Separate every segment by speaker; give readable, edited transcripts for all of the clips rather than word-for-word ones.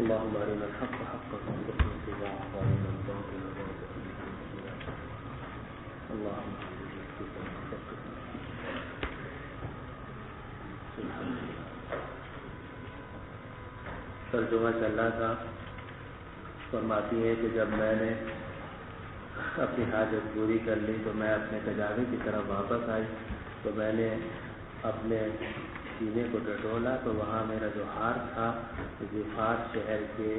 Speaker 1: اللهم أرنا الحق حقا وارزقنا اتباعه وأرنا الباطل باطلا اللهم ترجمہ چل رہا تھا. فرماتی ہے کہ جب میں نے اپنی حاجت پوری کر لی تو میں اپنے کجاوے کی طرف واپس آئی تو میں نے اپنے سینے کو ٹٹولا تو وہاں میرا جو ہار تھا ظفار شہر کے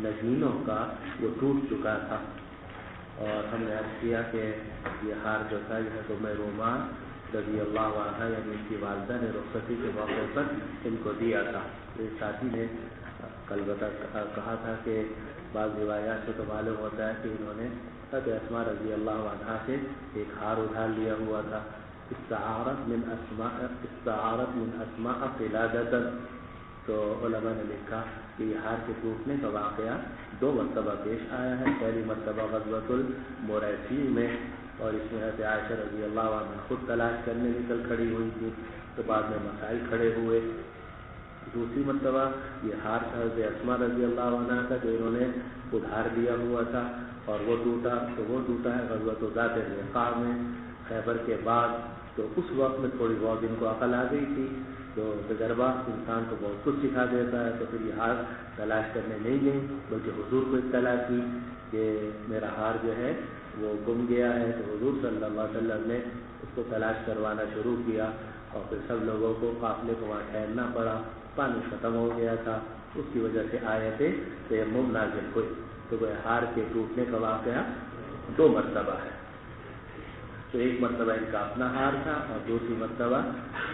Speaker 1: نگینوں کا وہ ٹوٹ چکا تھا اور ہم نے عرض کیا کہ یہ ہار جو تھا یہ تو میں رومان رضی اللہ عنہ یعنی ان کی والدہ نے رخصتی کے موقع پر ان کو دیا تھا. ایک ساتھی نے کل کہا تھا کہ بعض روایات سے تو معلوم ہوتا ہے کہ انہوں نے حضرت اسماء رضی اللہ عنہا سے ایک ہار ادھار لیا ہوا تھا. استعارت من اسماء قلادۃ. تو علماء نے لکھا کہ یہ ہار کے ٹوٹنے کا واقعہ 2 مرتبہ پیش آیا ہے. پہلی مرتبہ غزوۃ المریسی میں اور اس میں حضرت عائشہ رضی اللہ عنہ خود تلاش کرنے نکل کھڑی ہوئی تھی تو بعد میں مسائل کھڑے ہوئے. دوسری مرتبہ یہ ہار حضرت اسماء رضی اللہ عنہ کا جو انہوں نے ادھار دیا ہوا تھا اور وہ ٹوٹا تو وہ ٹوٹا ہے غزوۃ ذات الرقاع میں خیبر کے بعد. تو اس وقت میں تھوڑی بہت ان کو عقل آ گئی تھی تو تجربہ انسان کو بہت کچھ سکھا دیتا ہے. تو پھر یہ ہار تلاش کرنے نہیں گئی بلکہ حضور کو اطلاع کی کہ میرا ہار جو ہے وہ گم گیا ہے. تو حضور صلی اللہ علیہ وسلم نے اس کو تلاش کروانا شروع کیا اور پھر سب لوگوں کو قافلے کو وہاں ٹھہرنا پڑا. پانی ختم ہو گیا تھا اس کی وجہ سے آیتیں تیمم نازل ہوئی. تو وہ ہار کے ٹوٹنے کا واقعہ 2 مرتبہ ہے. تو ایک مرتبہ ان کا اپنا ہار تھا اور دوسری مرتبہ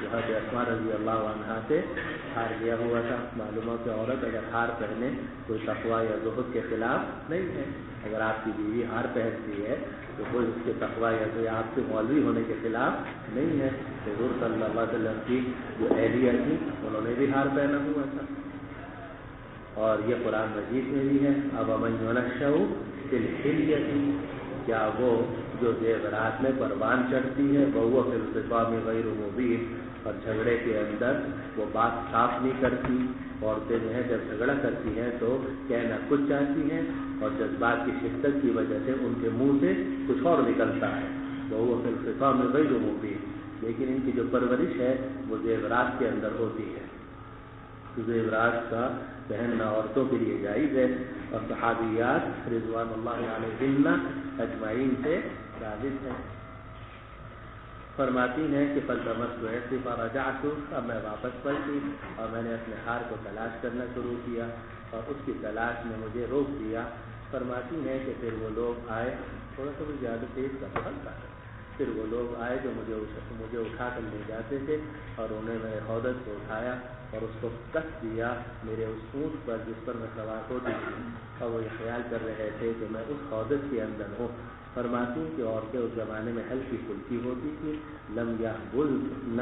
Speaker 1: جو حضرت اسماء رضی اللہ عنہا سے ہار لیا ہوا تھا. معلوم ہو کہ عورت اگر ہار پہنے کوئی تقویٰ یا زہد کے خلاف نہیں ہے. اگر آپ کی بیوی ہار پہنتی ہے تو کوئی اس کے تقویٰ یا کوئی آپ کے مولوی ہونے کے خلاف نہیں ہے. حضور صلی اللہ علیہ وسلم کی جو اہلیہ تھی انہوں نے بھی ہار پہنا ہوا تھا اور یہ قرآن مجید میں بھی ہے. اب امن ینشأ فی الحلیۃ. کیا وہ جو زیورات میں پروان چڑھتی ہے وہ فی الخصام غیر مبین اور جھگڑے کے اندر وہ بات صاف نہیں کرتی. عورتیں جو ہیں جب جھگڑا کرتی ہیں تو کہنا کچھ چاہتی ہیں اور جذبات کی شدت کی وجہ سے ان کے منہ سے کچھ اور نکلتا ہے. وہ فی الخصام غیر مبین. لیکن ان کی جو پرورش ہے وہ زیورات کے اندر ہوتی ہے. زیورات کا پہننا عورتوں کے لیے جائز ہے اور صحابیات رضوان اللہ علیہن اجمعین سے ثابت ہے. فرماتی ہیں کہ فالتمست ایسی فرجعت. اب میں واپس پلٹی اور میں نے اپنے ہار کو تلاش کرنا شروع کیا اور اس کی تلاش نے مجھے روک دیا. فرماتی ہیں کہ پھر وہ لوگ آئے تھوڑا سا زیادہ تیز کا پڑتا ہے. پھر وہ لوگ آئے جو مجھے اٹھا کر لے جاتے تھے اور انہیں میرے حوض کو اٹھایا اور اس کو کس دیا میرے اس اونٹ پر جس پر میں سوار ہوتی تھی اور وہ یہ خیال کر رہے تھے کہ میں اس حوض کے اندر ہوں. فرماتی کہ عورتیں اس زمانے میں ہلکی پھلکی ہوتی تھی. لم یحبلن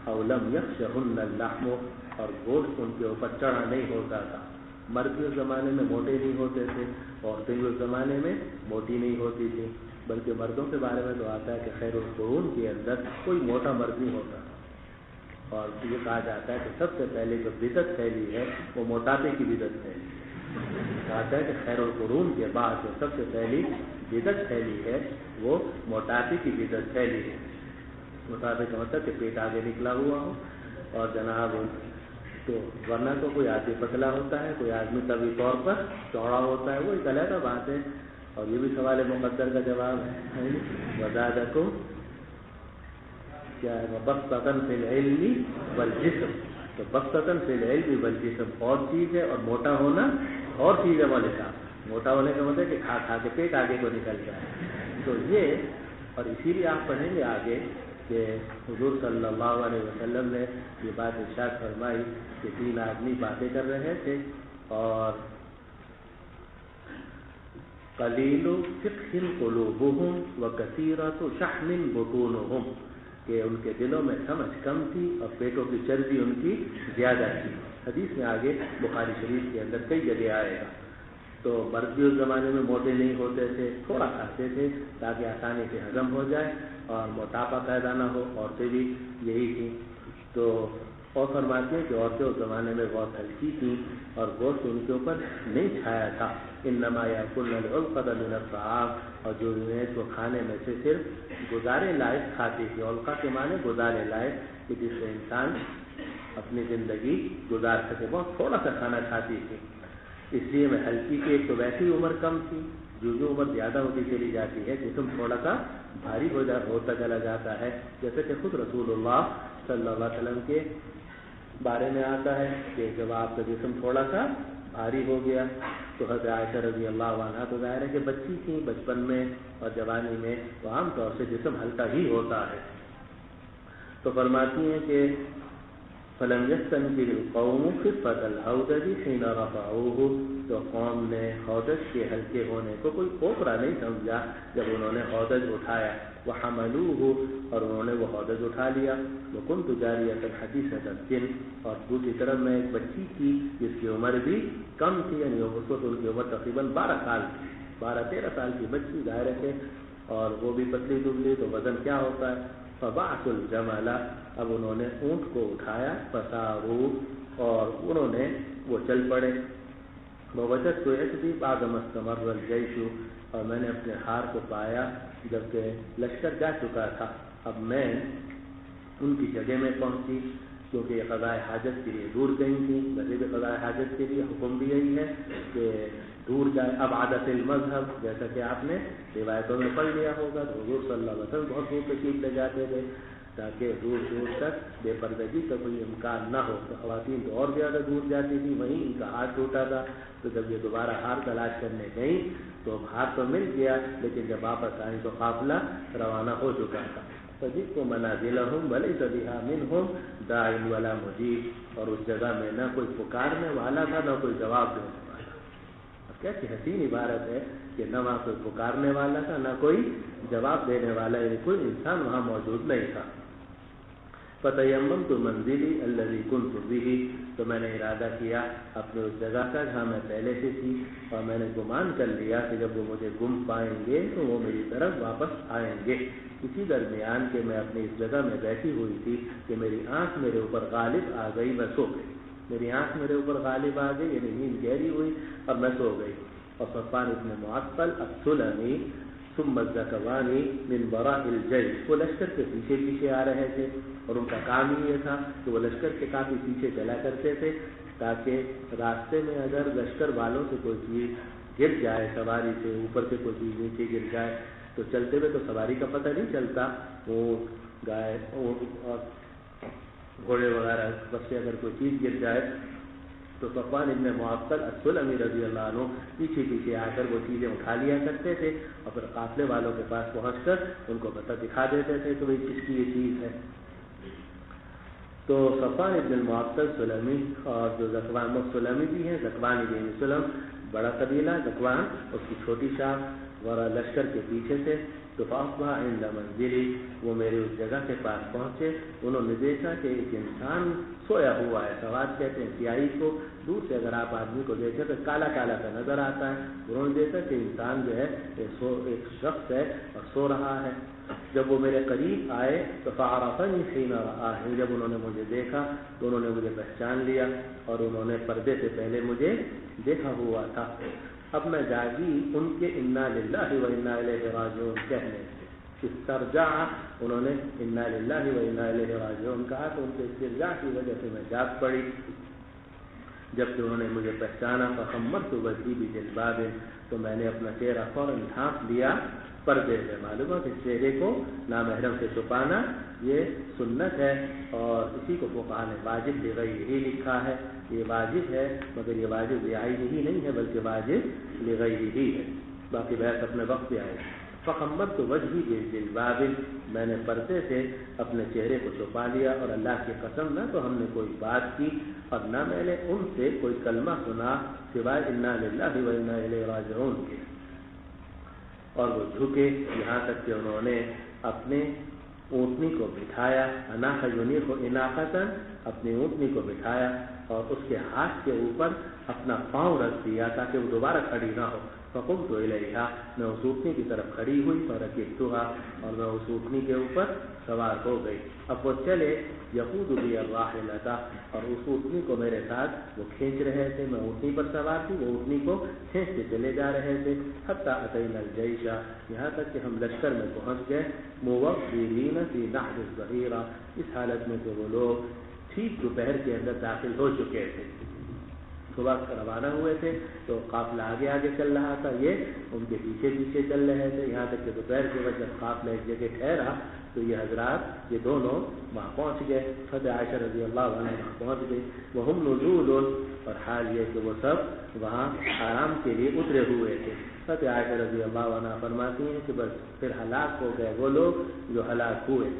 Speaker 1: او لم یخشہن اللحم. اور گوشت ان کے اوپر چڑھا نہیں ہوتا تھا. مرد بھی اس زمانے میں موٹے نہیں ہوتے تھے, عورتیں بھی اس زمانے میں موٹی نہیں ہوتی تھی, بلکہ مردوں کے بارے میں تو آتا ہے کہ خیر القرون کے اندر کوئی موٹا مرد نہیں ہوتا. اور یہ کہا جاتا ہے کہ سب سے پہلے جو بدعت پھیلی ہے وہ موٹاپے کی بدعت پھیلی. کہا ہے کہ خیر القرون کے بعد جو سب سے پہلی بدعت پھیلی ہے وہ موٹاپے کی بدعت پھیلی ہے. موٹاپے کا مطلب کہ پیٹ آگے نکلا ہوا ہو اور جناب تو ورنہ تو کوئی آدمی پتلا ہوتا ہے, کوئی آدمی طبی طور پر چوڑا ہوتا ہے, وہ ایک علیحدہ بات ہے. اور یہ بھی سوال مقدر کا جواب ہے. وزادکم کیا ہے؟ بسطۃ فی العلم والجسم. تو بسطۃ فی العلم والجسم اور چیز ہے، اور موٹا ہونا اور چیز ہے. والے صاحب موٹا ہونے کا مطلب کہ کھا کھا کے پیٹ آگے کو نکل جائے. تو یہ، اور اسی لیے آپ پڑھیں گے آگے کہ حضور صلی اللہ علیہ وسلم نے یہ بات ارشاد فرمائی کہ 3 آدمی باتیں کر رہے تھے، اور قلیل فقہ قلوبہم وکثیرۃ شحم بطونہم، کہ ان کے دلوں میں سمجھ کم تھی اور پیٹوں کی چربی ان کی زیادہ تھی. حدیث میں آگے بخاری شریف کے اندر کئی جگہ آئے گا. تو مرد بھی اس زمانے میں موٹے نہیں ہوتے تھے، تھوڑا کھاتے تھے تاکہ آسانی سے ہضم ہو جائے اور موٹاپا پیدا نہ ہو. عورتیں بھی یہی تھیں. تو اور فرماتے ہیں کہ عورتیں اس زمانے میں بہت ہلکی تھیں اور گوشت ان کے اوپر نہیں چھایا تھا. انما یاکلن العلقۃ من الطعام، اور جو وہ کھانے میں سے صرف گزارے لائق کھاتی تھی. علقہ کے معنی گزارے لائق، کہ جس سے انسان اپنی زندگی گزار سکے. بہت تھوڑا سا کھانا کھاتی تھی. اس لیے میں ہلکی کی، ایک تو ویسی عمر کم تھی، جو عمر زیادہ ہوتی چلی جاتی ہے جسم تھوڑا سا بھاری ہوتا چلا جاتا ہے. جیسے کہ خود رسول اللہ صلی اللہ علیہ وسلم کے بارے میں آتا ہے کہ جب آپ کا جسم تھوڑا سا بھاری ہو گیا تو حضرت عائشہ رضی اللہ عنہا تو ظاہر ہے کہ بچی تھیں، بچپن میں اور جوانی میں تو عام طور سے جسم ہلکا ہی ہوتا ہے. تو فرماتی ہیں کہ فلم يستنكر القوم خفة الحوض حين رفعوه، تو قوم نے حوض کے ہلکے ہونے کو کوئی اوپرا نہیں سمجھا جب انہوں نے حوض اٹھایا. وحملوه، اور انہوں نے وہ حوض اٹھا لیا. وكنت جارية حديثة السن، اور دوسری طرف میں ایک بچی تھی جس کی عمر بھی کم تھی، یعنی اس وقت ان کی عمر تقریباً 12 سال تھی. 12-13 سال کی بچی ظاہر ہے، اور وہ بھی پتلی دبلی، تو وزن کیا ہوتا ہے. فبعثوا الجمل، اب انہوں نے اونٹ کو اٹھایا. فساروا، اور انہوں نے وہ چل پڑے. ووجدت عقبی بعد ما استمر الجيش، اور میں نے اپنے ہار کو پایا جبکہ لشکر جا چکا تھا. اب میں ان کی جگہ میں پہنچی کیونکہ یہ قضاء حاجت کے لیے دور گئی تھی. ویسے بھی قضاء حاجت کے لیے حکم بھی یہی ہے کہ دور جائے. اب عادت المذہب، جیسا کہ آپ نے روایتوں میں پڑھ لیا ہوگا، تو حضور صلی اللہ علیہ وسلم بہت دور تشریف لے جاتے تھے تاکہ دور دور تک بے پردگی کا کوئی امکان نہ ہو. تو خواتین تو اور زیادہ دور جاتی تھی، وہیں ان کا ہاتھ ٹوٹا تھا. تو جب یہ دوبارہ ہار تلاش کرنے گئیں تو ہاتھ تو مل گیا، لیکن جب واپس آئیں تو قافلہ روانہ ہو چکا تھا. فجئت منازلهم وليس بها منهم داع ولا مجيب، اور اس جگہ میں نہ کوئی پکارنے والا تھا نہ کوئی جواب دینے والا. اب کیسی حسین عبارت ہے کہ نہ وہاں کوئی پکارنے والا تھا نہ کوئی جواب دینے والا، یعنی کوئی انسان وہاں موجود نہیں تھا. فتیممت منزلی الذی کنت به، تو میں نے ارادہ کیا اپنے اس جگہ کا جہاں میں پہلے سے تھی، اور میں نے گمان کر لیا کہ جب وہ مجھے گم پائیں گے تو وہ میری طرف واپس آئیں گے. اسی درمیان کہ میں اپنی اس جگہ میں بیٹھی ہوئی تھی کہ میری آنکھ میرے اوپر غالب آ گئی، میں سو گئی. میری آنکھ میرے اوپر غالب آ گئی، یعنی نیند گہری ہوئی اور میں سو گئی. اور صفوان ابن معطل السلمی ثم الزکوانی من وراء الجیش، وہ لشکر کے پیچھے پیچھے آ رہے تھے، اور ان کا کام ہی یہ تھا کہ وہ لشکر کے کافی پیچھے چلا کرتے تھے تاکہ راستے میں اگر لشکر والوں سے کوئی چیز گر جائے، سواری سے اوپر سے کوئی چیز نیچے گر جائے تو چلتے ہوئے تو سواری کا پتہ نہیں چلتا، اونٹ گائے اور گھوڑے وغیرہ بس سے اگر کوئی چیز گر جائے تو صفوان ابن معطل السلمی رضی اللہ عنہ پیچھے پیچھے آ کر وہ چیزیں اٹھا لیا کرتے تھے اور پھر قافلے والوں کے پاس پہنچ کر ان کو پتہ دکھا دیتے تھے کہ بھائی کس کی یہ چیز ہے. تو صفوان ابن المعطل سلمی اور جو ذکوان سلمی بھی ہیں، ذکوان ابن سلم بڑا قبیلہ، ذکوان اس کی چھوٹی شاخ، ورا لشکر کے پیچھے سے. تو فاصبح عند منزلی، وہ میرے اس جگہ کے پاس پہنچے. انہوں نے دیکھا کہ ایک انسان سویا ہوا ہے. سواد کہتے ہیں سیاہی کو، دور سے اگر آپ آدمی کو دیکھیں تو کالا کالا کا نظر آتا ہے. انہوں نے دیکھا کہ انسان جو ہے ایک شخص ہے اور سو رہا ہے. جب وہ میرے قریب آئے تو فعرفنی حین رآنی، جب انہوں نے مجھے دیکھا تو انہوں نے مجھے پہچان لیا اور انہوں نے پردے سے پہلے مجھے دیکھا ہوا تھا. اب میں جاگی ان کے انا للہ و انا الیہ راجعون کہنے سے. استرجع، انہوں نے انا للہ و انا الیہ راجعون کہا تو ان کے استرجاع کی وجہ سے میں جاگ پڑی. جب کہ انہوں نے مجھے پہچانا فخمرت وجهي بجلباب تو میں نے اپنا چہرہ فوراً ڈھانپ لیا پردے سے. معلوم ہے کہ چہرے کو نامحرم سے چھپانا یہ سنت ہے اور اسی کو فقہاء نے واجب لغیرہ لکھا ہے. یہ واجب ہے مگر یہ واجب لعینہ ہی نہیں ہے بلکہ واجب لغیرہ ہے. باقی بحث اپنے وقت پہ آئے. فخمرت وجهي بجلباب میں نے پردے سے اپنے چہرے کو چھپا لیا اور اللہ کی قسم نہ تو ہم نے کوئی بات کی اور نہ میں نے ان سے کوئی کلمہ سنا سوائے انا للہ و انا الیہ راجعون کے. اور وہ جھکے یہاں تک کہ انہوں نے اپنے اونٹنی کو بٹھایا. اناخ یونیخ اناقۃ اپنی اونٹنی کو بٹھایا اور اس کے ہاتھ کے اوپر اپنا پاؤں رکھ دیا تاکہ وہ دوبارہ کھڑی نہ ہو. فقمت الیہا میں اس اونٹنی کی طرف کھڑی ہوئی فرکبتھا اور میں اس اونٹنی کے اوپر سوار ہو گئی. اب وہ چلے یقود بی الراحلۃ اور اس اونٹنی کو میرے ساتھ وہ کھینچ رہے تھے. میں اونٹنی پر سوار تھی وہ اونٹنی کو کھینچتے چلے جا رہے تھے. حتی اتینا الجیش یہاں تک کہ ہم لشکر میں پہنچ گئے. موفرین فی نحر الظہیرہ اس حالت میں کہ وہ لوگ ٹھیک دوپہر کے اندر داخل ہو چکے تھے. صبح روانہ ہوئے تھے تو قافلہ آگے آگے چل رہا تھا, یہ ان کے پیچھے پیچھے چل رہے تھے. یہاں تک کہ دوپہر کے وقت جب قافلہ ایک جگہ ٹھہرا تو یہ حضرات یہ دونوں وہاں پہنچ گئے. حضرت عائشہ رضی اللہ عنہ وہاں پہنچ گئی. وہم نزول اور حال یہ کہ وہ سب وہاں آرام کے لیے اترے ہوئے تھے. حضرت عائشہ رضی اللہ عنہ فرماتی ہیں کہ بس پھر ہلاک ہو گئے وہ لوگ جو ہلاک ہوئے.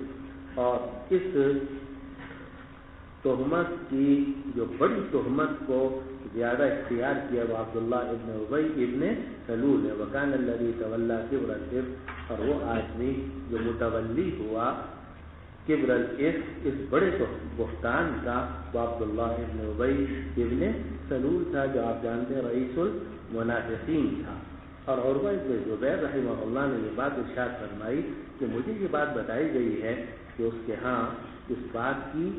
Speaker 1: اور اس تہمت کی جو بڑی تہمت کو زیادہ اختیار کیا وہ عبداللہ ابن ابی ابن سلول ہے. وکان الذی تولی کبر الافک اور وہ آدمی جو متولی ہوا کبر الافک اس بڑے بہتان کا وہ عبداللہ ابن ابی ابن سلول تھا جو آپ جانتے ہیں رئیس المنافقین تھا. اور عروہ ابن زبیر رحمہ اللہ نے یہ بات ارشاد فرمائی کہ مجھے یہ بات بتائی گئی ہے کہ اس کے ہاں اس بات کی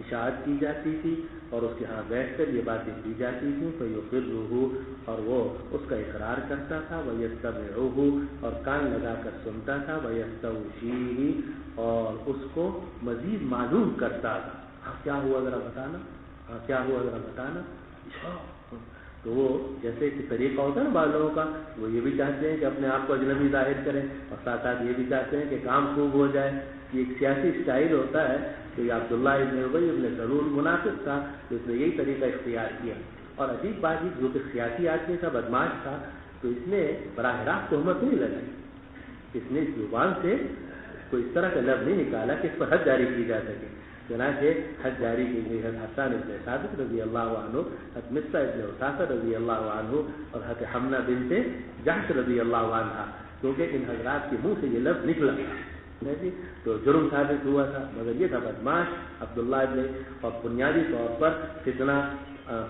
Speaker 1: اشاعت کی جاتی تھی اور اس کے ہاں بیٹھ کر یہ باتیں کی جاتی تھیں. فیقرہ اور وہ اس کا اقرار کرتا تھا. ویستمعہ اور کان لگا کر سنتا تھا. ویستوشیہ اور اس کو مزید معلوم کرتا تھا. ہاں کیا ہوا ذرا بتانا, ہاں کیا ہوا ذرا بتانا. تو وہ جیسے کہ طریقہ ہوتا ہے نا بعض لوگوں کا, وہ یہ بھی چاہتے ہیں کہ اپنے آپ کو اجنبی ظاہر کریں اور ساتھ ساتھ یہ بھی چاہتے ہیں کہ کام خوب ہو جائے. یہ ایک سیاسی اسٹائل ہوتا ہے. تو یہ عبداللہ ابن ابی ابن سلول منافق تھا تو اس نے یہی طریقہ اختیار کیا. اور عجیب بات جو کہ سیاسی آدمی تھا, بدماش تھا, تو اس نے براہ راست تہمت نہیں لگائی. اس نے زبان سے کوئی اس طرح کا لفظ نہیں نکالا کہ اس پر حد جاری کی جا سکے. چنانچہ حد جاری کی گئی. حضرت حسان ابن ثابت رضی اللہ عنہ, حضرت مصعب ابن اساسہ رضی اللہ عنہ اور حضرت حمنہ بنت جحش رضی اللہ عنہ, کیونکہ ان حضرات کے منہ سے یہ لفظ نکلا تو جرم ثابت ہوا تھا. مگر یہ تھا بدماش عبداللہ ابن, اور بنیادی طور پر فتنہ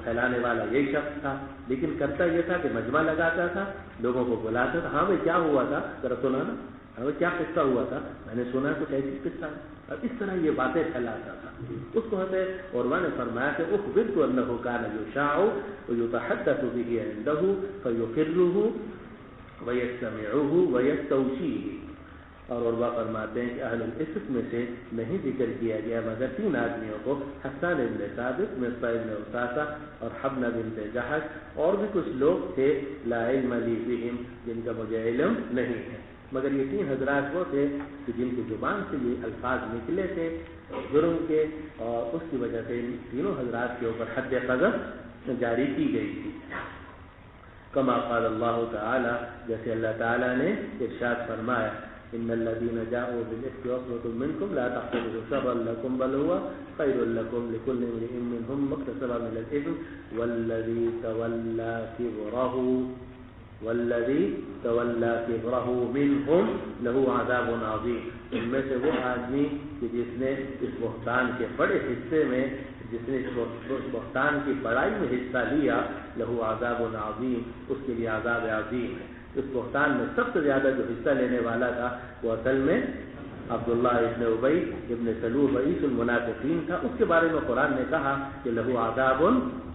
Speaker 1: پھیلانے والا یہی شخص تھا. لیکن کرتا یہ تھا کہ مجمع لگاتا تھا, لوگوں کو بلاتا تھا. ہاں بھائی کیا ہوا تھا ذرا سنا نا, ہاں کیا قصہ ہوا تھا, میں نے سنا کچھ ایسی قصہ. اور اس طرح یہ باتیں پھیلاتا تھا. اس کو حضرت عروہ نے فرمایا کہ اخبرت انہ کان یشاع ویتحدث به عنده فیقرہ ویستمعہ ویستوشیہ. اور عروہ فرماتے ہیں کہ اہل الافک میں سے نہیں ذکر کیا گیا مگر 3 آدمیوں کو, حسان ابن ثابت, مصعب ابن اساسہ اور حمنہ بنت جحش. اور بھی کچھ لوگ تھے لا علم لی بہم جن کا مجھے علم نہیں ہے. مگر یہ 3 حضرات وہ تھے کہ جن کی زبان سے یہ الفاظ نکلے تھے جرم کے, اور اس کی وجہ سے ان تینوں حضرات کے اوپر حد قذف جاری کی گئی تھی. کما قال اللہ تعالی جیسے اللہ تعالی نے ارشاد فرمایا ان الذين جاءوا بالافك عصبة منكم لا تحسبوه شرا لكم بل هو خير لكم لكل امرئ منهم ما اكتسب من الاثم والذي تولى كبره منهم له عذاب عظيم. ان میں سے وہ آدمی کہ جس نے اس بہتان کے بڑے حصے میں, جس نے اس بہتان کی بڑائی میں حصہ لیا, لہو عذاب عظیم, اس کے لیے عذاب عظیم ہے. اس بہتان میں سب سے زیادہ جو حصہ لینے والا تھا وہ اصل میں عبداللہ ابن ابی ابن سلول رئیس المنافقین تھا. اس کے بارے میں قرآن نے کہا کہ لہو عذاب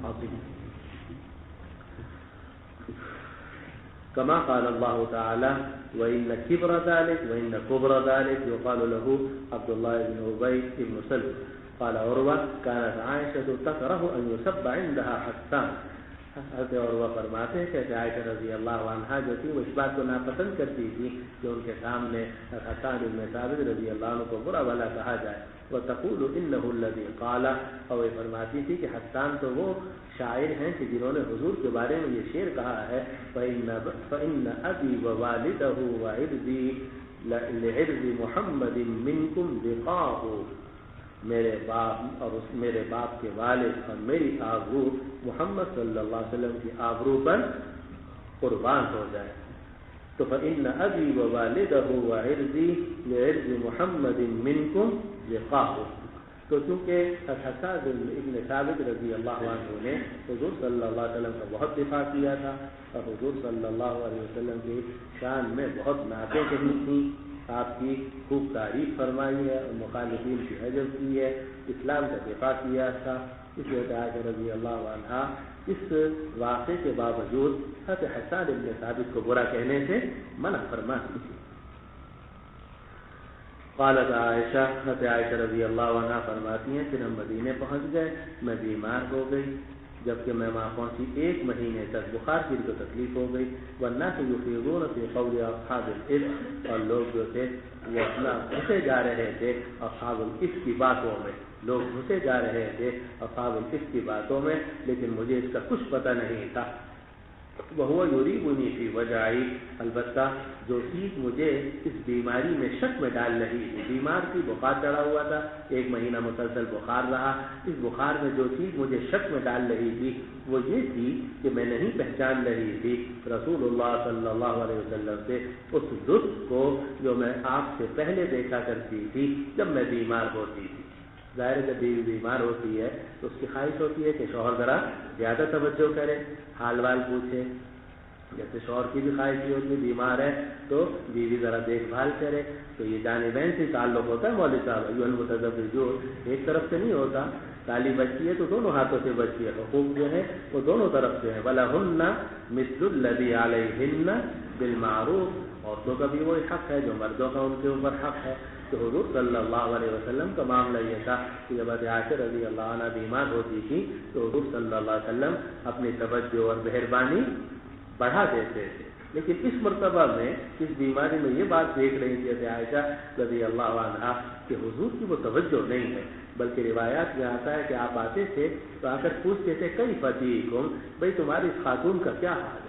Speaker 1: عظیم. کما قال اللہ تعالی وَإِنَّ كِبْرَ ذَلِكَ وَإِنَّ كُبْرَ ذَلِكَ يُقَالُ لَهُ عبداللہ ابن ابی ابن سلول. قال عروہ كانت عائشة تكره أن يسب عندها حسان. حضرت عروہ فرماتے ہیں کہ عائشہ رضی اللہ عنہا جو تھی وہ اس بات کو ناپسند کرتی تھی کہ ان کے سامنے حسان بن ثابت رضی اللہ عنہ کو برا بھلا کہا جائے. وتقول انه الذي قال، اور وہ فرماتی تھی کہ حسان تو وہ شاعر ہیں کہ جنہوں نے حضور کے بارے میں یہ شعر کہا ہے فإن أبي ووالده وعرضي لعرض محمد منكم لقاء، میرے باپ اور میرے باپ کے والد اور میری آبرو محمد صلی اللہ علیہ وسلم کی آبرو پر قربان ہو جائے. تو فإن أبي ووالده وعرضي لعرض محمد منكم لقاء. تو چونکہ حسان ابن ثابت رضی اللہ عنہ نے حضور صلی اللہ علیہ وسلم کا بہت دفاع کیا تھا اور حضور صلی اللہ علیہ وسلم کی شان میں بہت نعتیں کہی تھیں، آپ کی خوب تعریف فرمائی ہے اور مخالفین کی حجر کی ہے، اسلام کا دفاع کیا تھا. اس لیے عائشہ رضی اللہ عنہا اس واقعے کے باوجود حضرت حسان ابن ثابت کو برا کہنے سے منع فرماتی تھی. قالت عائشہ، حضرت عائشہ رضی اللہ عنہا فرماتی ہیں پھر ہم مدینے پہنچ گئے، میں بیمار ہو گئی، جبکہ میں وہاں پہنچی 1 مہینے تک بخار کی تو تکلیف ہو گئی. والناس یفیضون فی قول اصحاب الافک، اور لوگ جو تھے وہ اپنا گھسے جا رہے تھے اصحاب الافک کی باتوں میں، لوگ گھسے جا رہے تھے اصحاب الافک کی باتوں میں، لیکن مجھے اس کا کچھ پتہ نہیں تھا. وہو یریبنی فی وجعی، البتہ جو چیز مجھے اس بیماری میں شک میں ڈال رہی تھی، بیمار تھی، بخار چڑھا ہوا تھا، 1 مہینہ مسلسل بخار رہا، اس بخار میں جو چیز مجھے شک میں ڈال رہی تھی وہ یہ تھی کہ میں نہیں پہچان رہی تھی رسول اللہ صلی اللہ علیہ وسلم سے اس لطف کو جو میں آپ سے پہلے دیکھا کرتی تھی جب میں بیمار ہوتی تھی. ظاہر ہے جب بیوی بیمار ہوتی ہے تو اس کی خواہش ہوتی ہے کہ شوہر ذرا زیادہ توجہ کرے، حال وال پوچھے. جیسے شوہر کی بھی خواہش یہ ہوتی ہے بیمار ہے تو بیوی ذرا دیکھ بھال کرے. تو یہ جانبین سے تعلق ہوتا ہے مولوی صاحب، ایھا المتزوجون، ایک طرف سے نہیں ہوتا. تالی بچتی ہے تو دونوں ہاتھوں سے بچتی ہے، حقوق جو ہے وہ دونوں طرف سے ہیں. وَلَهُنَّ مِثْلُ الَّذِي عَلَيْهِنَّ بِالْمَعْرُوفِ، عورتوں کا بھی وہی حق ہے جو مردوں کا ان کے اوپر حق ہے. تو حضور صلی اللہ علیہ وسلم کا معاملہ یہ تھا کہ جب عائشہ رضی اللہ عنہ بیمار ہوتی تھی تو حضور صلی اللہ علیہ وسلم اپنی توجہ اور مہربانی بڑھا دیتے تھے. لیکن اس مرتبہ میں اس بیماری میں یہ بات دیکھ رہی تھی کہ عائشہ رضی اللہ عنہ کہ حضور کی وہ توجہ نہیں ہے، بلکہ روایات میں آتا ہے کہ آپ آتے تھے تو آ کر پوچھتے تھے کئی فتیکم، بھائی تمہاری اس خاتون کا کیا حال ہے.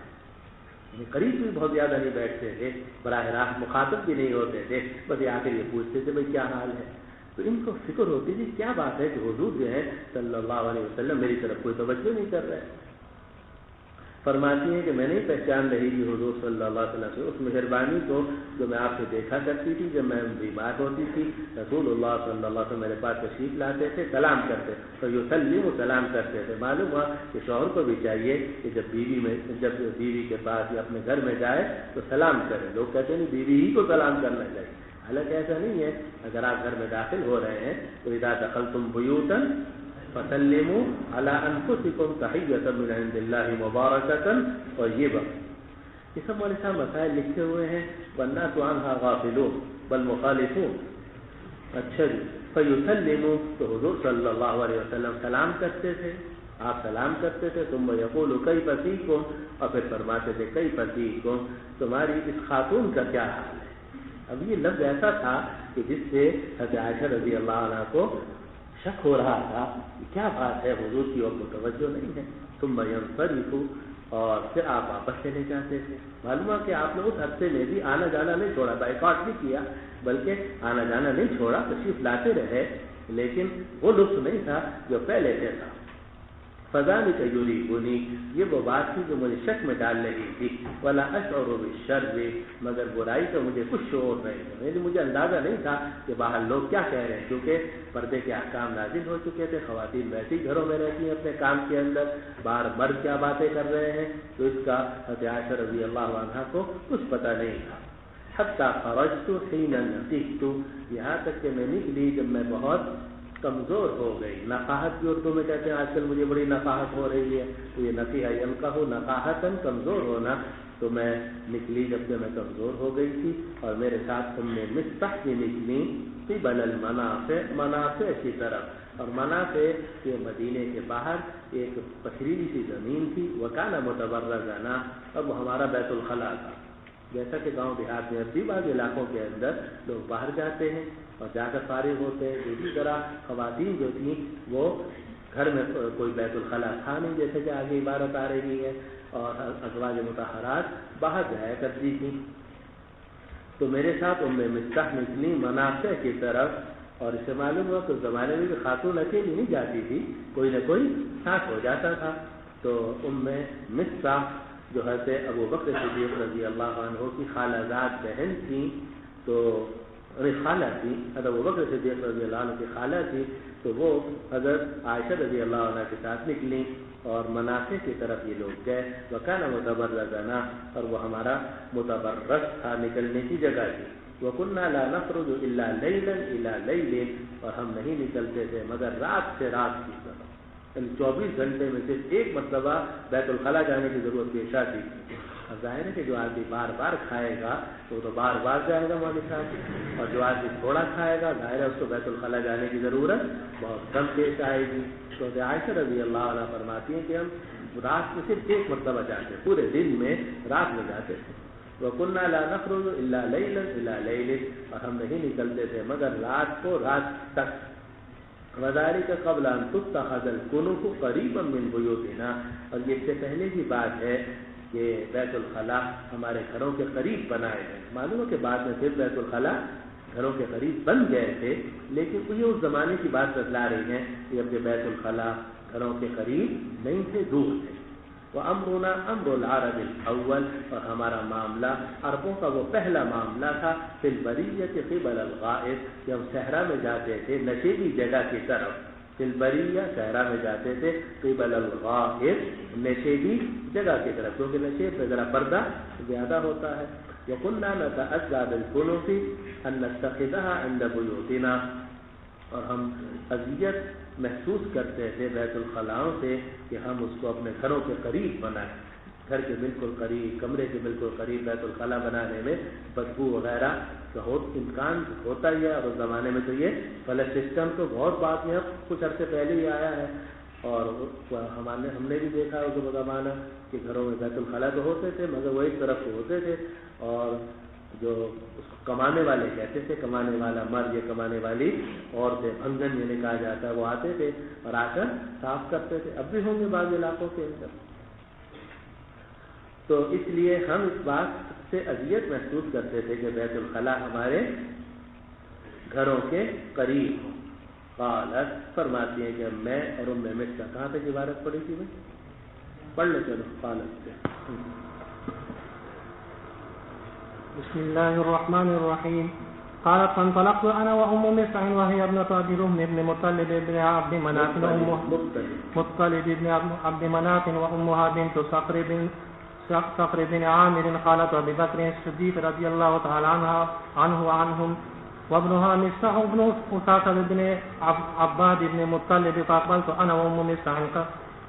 Speaker 1: قریب بھی بہت زیادہ نہیں بیٹھتے تھے، براہ راست مخاطب بھی نہیں ہوتے تھے، بس آ کر یہ پوچھتے تھے بھائی کیا حال ہے. تو ان کو فکر ہوتی تھی کیا بات ہے کہ حضور جو ہے صلی اللہ علیہ وسلم میری طرف کوئی توجہ نہیں کر رہے. فرماتی ہیں کہ میں نہیں پہچان رہی تھی حضور صلی اللہ علیہ وسلم سے اس مہربانی کو جو میں آپ سے دیکھا کرتی تھی جب میں بیمار ہوتی تھی. رسول اللہ صلی اللہ علیہ وسلم میرے پاس تشریف لاتے تھے، سلام کرتے تو یسلم سلام کرتے تھے. معلوم ہوا کہ شوہر کو بھی چاہیے کہ جب بیوی کے پاس یا اپنے گھر میں جائے تو سلام کرے. لوگ کہتے ہیں بیوی ہی کو سلام کرنا چاہیے، حالانکہ ایسا نہیں ہے. اگر آپ گھر میں داخل ہو رہے ہیں تو اذا دخلتم بیوتا فسلموا على انفسكم تحیۃ من عند اللہ مبارکۃ طیبہ. یہ سب والے صاحب مسائل لکھے ہوئے ہیں. والناس عنها غافلون بل مخالفون. اچھا جی، فیسلموا، تو حضور صلی اللہ علیہ وسلم سلام کرتے تھے، آپ سلام کرتے تھے. ثم یقول کیف فیکم، اور پھر فرماتے تھے کیف فیکم، تمہاری اس خاتون کا کیا حال ہے. اب یہ لفظ ایسا تھا کہ جس سے حضرت عائشہ رضی اللہ عنہ کو شک ہو رہا تھا کہ کیا بات ہے حضور کی اور توجہ نہیں ہے. ثم ينصرف، اور پھر آپ واپس چلے جاتے تھے. معلوم ہے کہ آپ نے اس عرصے میں بھی آنا جانا نہیں چھوڑا، بائیکاٹ بھی کیا، بلکہ آنا جانا نہیں چھوڑا، تشریف لاتے رہے، لیکن وہ لطف نہیں تھا جو پہلے سے تھا. فذلك یریبنی، یہ وہ بات تھی جو مجھے شک میں ڈال رہی تھی. ولا اشعر بالشر، مگر برائی کا مجھے کچھ شعور نہیں تھا، یعنی مجھے اندازہ نہیں تھا کہ باہر لوگ کیا کہہ رہے ہیں، کیونکہ پردے کے احکام نازل ہو چکے تھے. خواتین ویسے ہی گھروں میں رہتی ہیں اپنے کام کے اندر، باہر مرد کیا باتیں کر رہے ہیں، تو اس کا حضرت عائشہ رضی اللہ عنہا کو کچھ پتہ نہیں تھا. حتی خرجت حین نقحت، یہاں تک کہ میں نکلی جب میں بہت کمزور ہو گئی. نقاہت کی اردو میں کہتے ہیں آج کل مجھے بڑی نقاہت ہو رہی ہے، تو یہ نقیہ ینقح نقاہتاً، کمزور ہونا. تو میں نکلی جب کہ میں کمزور ہو گئی تھی، اور میرے ساتھ تم نے مستح بھی نکلی قبل المنافع، منافع کی طرف، اور منع سے کہ مدینے کے باہر ایک پتھریلی سی زمین تھی، وکان متبرزنا، اور وہ ہمارا بیت الخلاء تھا۔ جیسا کہ گاؤں دیہات میں اب بھی بعض علاقوں کے اندر لوگ باہر جاتے ہیں اور جا کر فارغ ہوتے ہیں، اسی طرح خواتین جو تھیں وہ گھر میں کوئی بیت الخلاء تھا نہیں، جیسے کہ آگے عبارت آ رہی ہے، اور ازواج مطہرات باہر جایا کرتی تھیں۔ تو میرے ساتھ ام مصطح نکلی منافع کی طرف، اور اسے معلوم ہوا کہ اس زمانے میں بھی خاتون اکیلی نہیں جاتی تھی، کوئی نہ کوئی ساتھ ہو جاتا تھا۔ تو ام مصطح جو حضرت ابو بکر صدیق رضی اللہ عنہ کی خالہ زاد بہن تھیں، تو خالہ تھی، حضرت ابو بکر صدیق رضی اللہ عنہ کی خالہ تھی، تو وہ حضرت عائشہ رضی اللہ عنہ کے ساتھ نکلی اور منافع کی طرف یہ لوگ گئے۔ وکان متبرزنا، اور وہ ہمارا متبرز تھا، نکلنے کی جگہ تھی۔ وَكُنَّا لَا نَخْرُجُ إِلَّا لَيْلًا إِلَى لَيْلٍ، اور ہم نہیں نکلتے تھے مگر رات سے رات کی طرف، یعنی 24 گھنٹے میں صرف ایک مرتبہ بیت الخلاء جانے کی ضرورت پیش آتی تھی۔ اور ظاہر ہے کہ جو آدمی بار بار کھائے گا تو تو بار بار جائے گا مالک صاحب، اور جو آدمی تھوڑا کھائے گا ظاہر ہے اس کو بیت الخلاء جانے کی ضرورت بہت کم پیش آئے گی۔ تو عائشہ رضی اللہ عنہ فرماتی ہیں کہ ہم رات میں صرف ایک مرتبہ جاتے، پورے دن میں رات میں جاتے تھے۔ وَكُنَّا لَا نَخْرُجُ إِلَّا لَيْلًا إِلَى لَيْلٍ، اور ہم نہیں نکلتے تھے مگر رات کو رات تک۔ وَذَلِكَ قَبْلَ أَن تُتَّخَذَ الْكُنُفُ قَرِيبًا مِنْ بُيُوتِنَا، اور یہ اس سے پہلے کی بات ہے کہ بیت الخلاء ہمارے گھروں کے قریب بنائے گئے۔ معلوم ہے کہ بعد میں پھر بیت الخلاء گھروں کے قریب بن گئے تھے، لیکن یہ اس زمانے کی بات بتلا رہی ہیں کہ اب یہ بیت الخلاء گھروں کے قریب نہیں تھے، دور تھے۔ وَأَمْرُنَا أَمْرُ الْعَرَبِ الْأَوَّلِ، اور ہمارا معاملہ عربوں کا وہ پہلا معاملہ تھا، فِي الْبَرِيَّةِ قِبَلَ الْغَائِطِ، کہ ہم صحرا میں جاتے تھے نشیبی جگہ کی طرف، فِي الْبَرِيَّةِ صحرا میں جاتے تھے، قِبَلَ الْغَائِطِ نشیبی جگہ کی طرف، کیونکہ نشیب میں ذرا پردہ زیادہ ہوتا ہے۔ وَكُنَّا نَتَأَذَّى بِالْكُنُفِ أَن نَتَّخِذَهَا عِنْدَ بُيُوتِنَا، اور ہم اذیت محسوس کرتے تھے بیت الخلاؤں سے کہ ہم اس کو اپنے گھروں کے قریب بنائیں، گھر کے بالکل قریب، کمرے کے بالکل قریب بیت الخلاء بنانے میں بدبو وغیرہ کا امکان ہوتا ہی ہے، اور اس زمانے میں تو یہ فلش سسٹم تو بہت بعد میں اب کچھ عرصے پہلے ہی آیا ہے، اور ہم نے بھی دیکھا اس زمانہ کہ گھروں میں بیت الخلاء تو ہوتے تھے مگر وہ ایک طرف سے ہوتے تھے، اور جو اس کو کمانے والے کہتے تھے، کمانے والا مرد یا کمانے والی عورتیں، بھنگن جنہیں کہا جاتا ہے، وہ آتے تھے اور آ کر صاف کرتے تھے، اب بھی ہوں گے بعض علاقوں کے اندر۔ تو اس لیے ہم اس بات سے اذیت محسوس کرتے تھے کہ بیت الخلاء ہمارے گھروں کے قریب ہوں۔ قالت، فرماتی ہیں کہ میں اور ام مصطح، کہاں تک عبارت پڑھی تھی میں پڑھ لو چلو، قالت سے
Speaker 2: بسم الله الرحمن الرحيم. قالت فانطلقت انا وام مصطح وهي ابنة ابي رهم بن مطلب بن عبد مناف وامها بنت صخر بن عامر خالة ابي بكر الصديق رضي الله تعالى عنه وعنهم، وابنها مصطح بن أساسة بن عباد بن مطلب. فاقبلت انا وام مصطح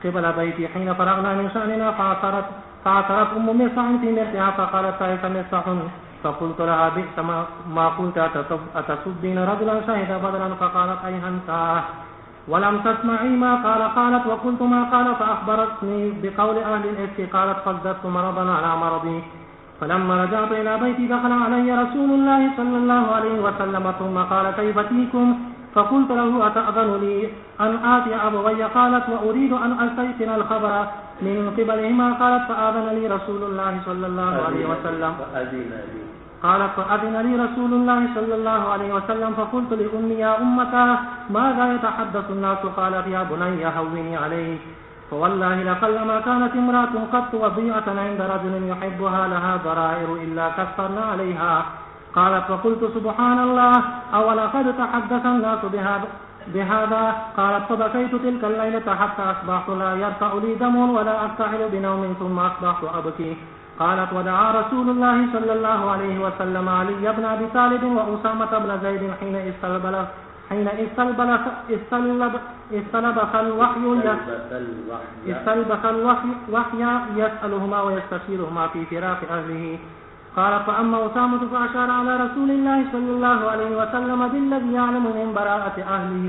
Speaker 2: قبل بيتي حين فرغنا من شأننا، فاعترت ام مصطح في مرتها فقالت تعس مصطح، فقلت لها بئس ما قلت، أتسبين رجلا شهد بدرا؟ فقالت أيهنتاه ولم تسمعي ما قال. قالت وقلت ما قال، فأخبرتني بقول أهل الإفك. قالت فازددت مرضا على مرضي. فلما رجعت إلى بيتي دخل علي رسول الله صلى الله عليه وسلم ثم قال كيف فيكم؟ فقلت له أتأذن لي أن آتي أبوي؟ قالت وأريد أن أستيقن الخبر من قبلهما. قالت فآذن لي رسول الله صلى الله عليه وسلم. قالت فأذن لي رسول الله صلى الله عليه وسلم. فقلت لأمي يا أمتا ماذا يتحدث الناس؟ قالت يا بني هوني عليه، فوالله لقلما كانت امرأة قط وضيعة عند رجل يحبها لها ضرائر إلا كثرنا عليها. قالت فقلت سبحان الله أولقد تحدث الناس بهذا. قالت فبكيت تلك الليلة حتى أصبحت لا يرفع لي دم ولا أكتحل بنوم ثم أصبحت أبكي. قالت ودعا رسول الله صلى الله عليه وسلم علي بن أبي طالب وأسامة بن زيد حين استلبس الوحي يسألهما ويستشيرهما في فراق أهله. قال فأما أسامة فأشار على رسول الله صلى الله عليه وسلم بالذي يعلم من براءة أهله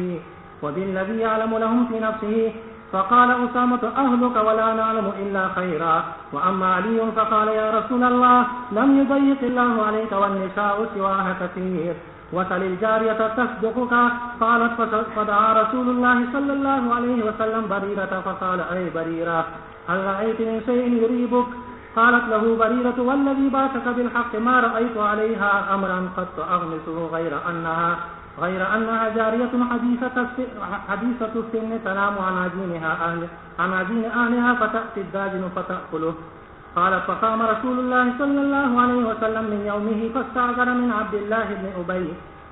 Speaker 2: وبالذي يعلم لهم في نفسه. فقال أسامة أهلك ولا نعلم إلا خيرا. وأما علي فقال يا رسول الله لم يضيق الله عليك والنساء سواها كثير وسل الجارية تصدقك. قالت فدعا رسول الله صلى الله عليه وسلم بريرة فقال أي بريرة هل رأيت من شيء يريبك؟ قالت له بريرة والذي بعثك بالحق ما رأيت عليها أمرا قد أغمسه غير أنها جارية حديثة السن تنام عن عجين أهلها فتأتي الداجن فتأكله. قالت فقام رسول الله صلى الله عليه وسلم من يومه فاستعذر من عبد الله بن أبي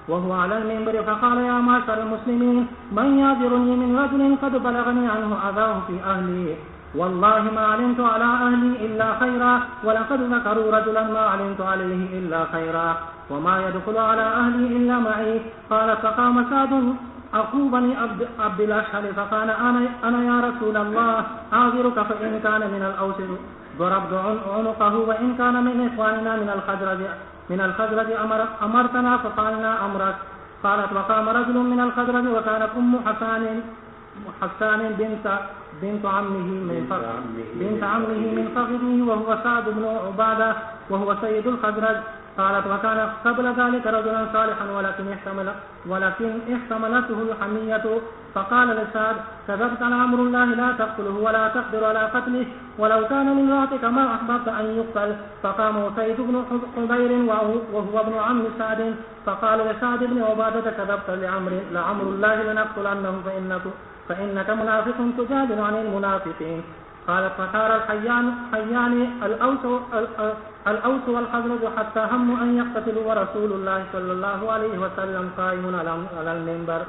Speaker 2: وهو على المنبر فقال يا معشر المسلمين من يعذرني من رجل قد بلغني عنه أذاه في أهلي والله ما علمت على أهلي إلا خيرا ولقد ذكروا رجلا ما علمت عليه إلا خيرا وما يدخل على أهلي إلا معي. قال فقام سعد أخو بني عبد الأشهل فقال أنا يا رسول الله أعذرك فإن كان من الأوس ضربت عنقه وإن كان من إخواننا من الخزرج أمرتنا فقالنا أمرك. قالت وقام رجل من الخزرج وكانت أم حسان بنت عمه من فخذه وهو سعد بن عبادة وهو سيد الخزرج. قالت وكان قبل ذلك رجلا صالحا ولكن احتملته الحمية. فقال لسعد كذبت على أمر الله لا تقتله ولا تقدر على قتله ولو كان من رأتك ما أحببت أن يقتل. فقام سيد بن حبير وهو ابن عم سعد فقال لسعد بن عبادة كذبت لعمر الله لنقتلنه فإنك منافق تجادل عن المنافقين. قالت فصار الحيان الأوس والخزرج حتى هم أن يقتتلوا ورسول الله صلى الله عليه وسلم قائم على المنبر.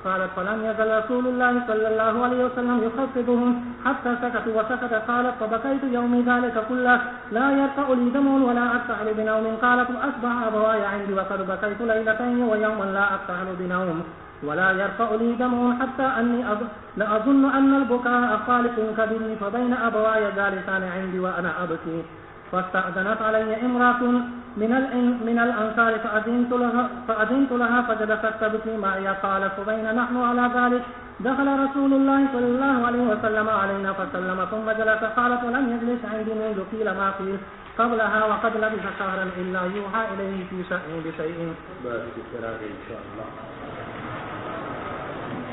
Speaker 2: قالت فلم يزل رسول الله صلى الله عليه وسلم يخفضهم حتى سكتوا وسكت. قالت فبكيت يومي ذلك كله لا يرقع لي دم ولا أكتحل بنوم. قالت أصبح أبواي عندي وقد بكيت ليلتين ويوما لا أكتحل بنوم ولا يرفع لي دم حتى أني لأظن أن البكاء خالق كبير فبين أبواي جالسان عندي وأنا أبكي. فاستأذنت علي امرأة من الأنصار فأذنت لها فجلست تبكي معي. قالت فبين نحن على ذلك دخل رسول الله صلى الله عليه وسلم علينا فسلم ثم جلس. قالت ولم يجلس عندي منذ قيل ما قيل قبلها وقد لبث شهرا إلا يوحى إليه في شأن بشيء.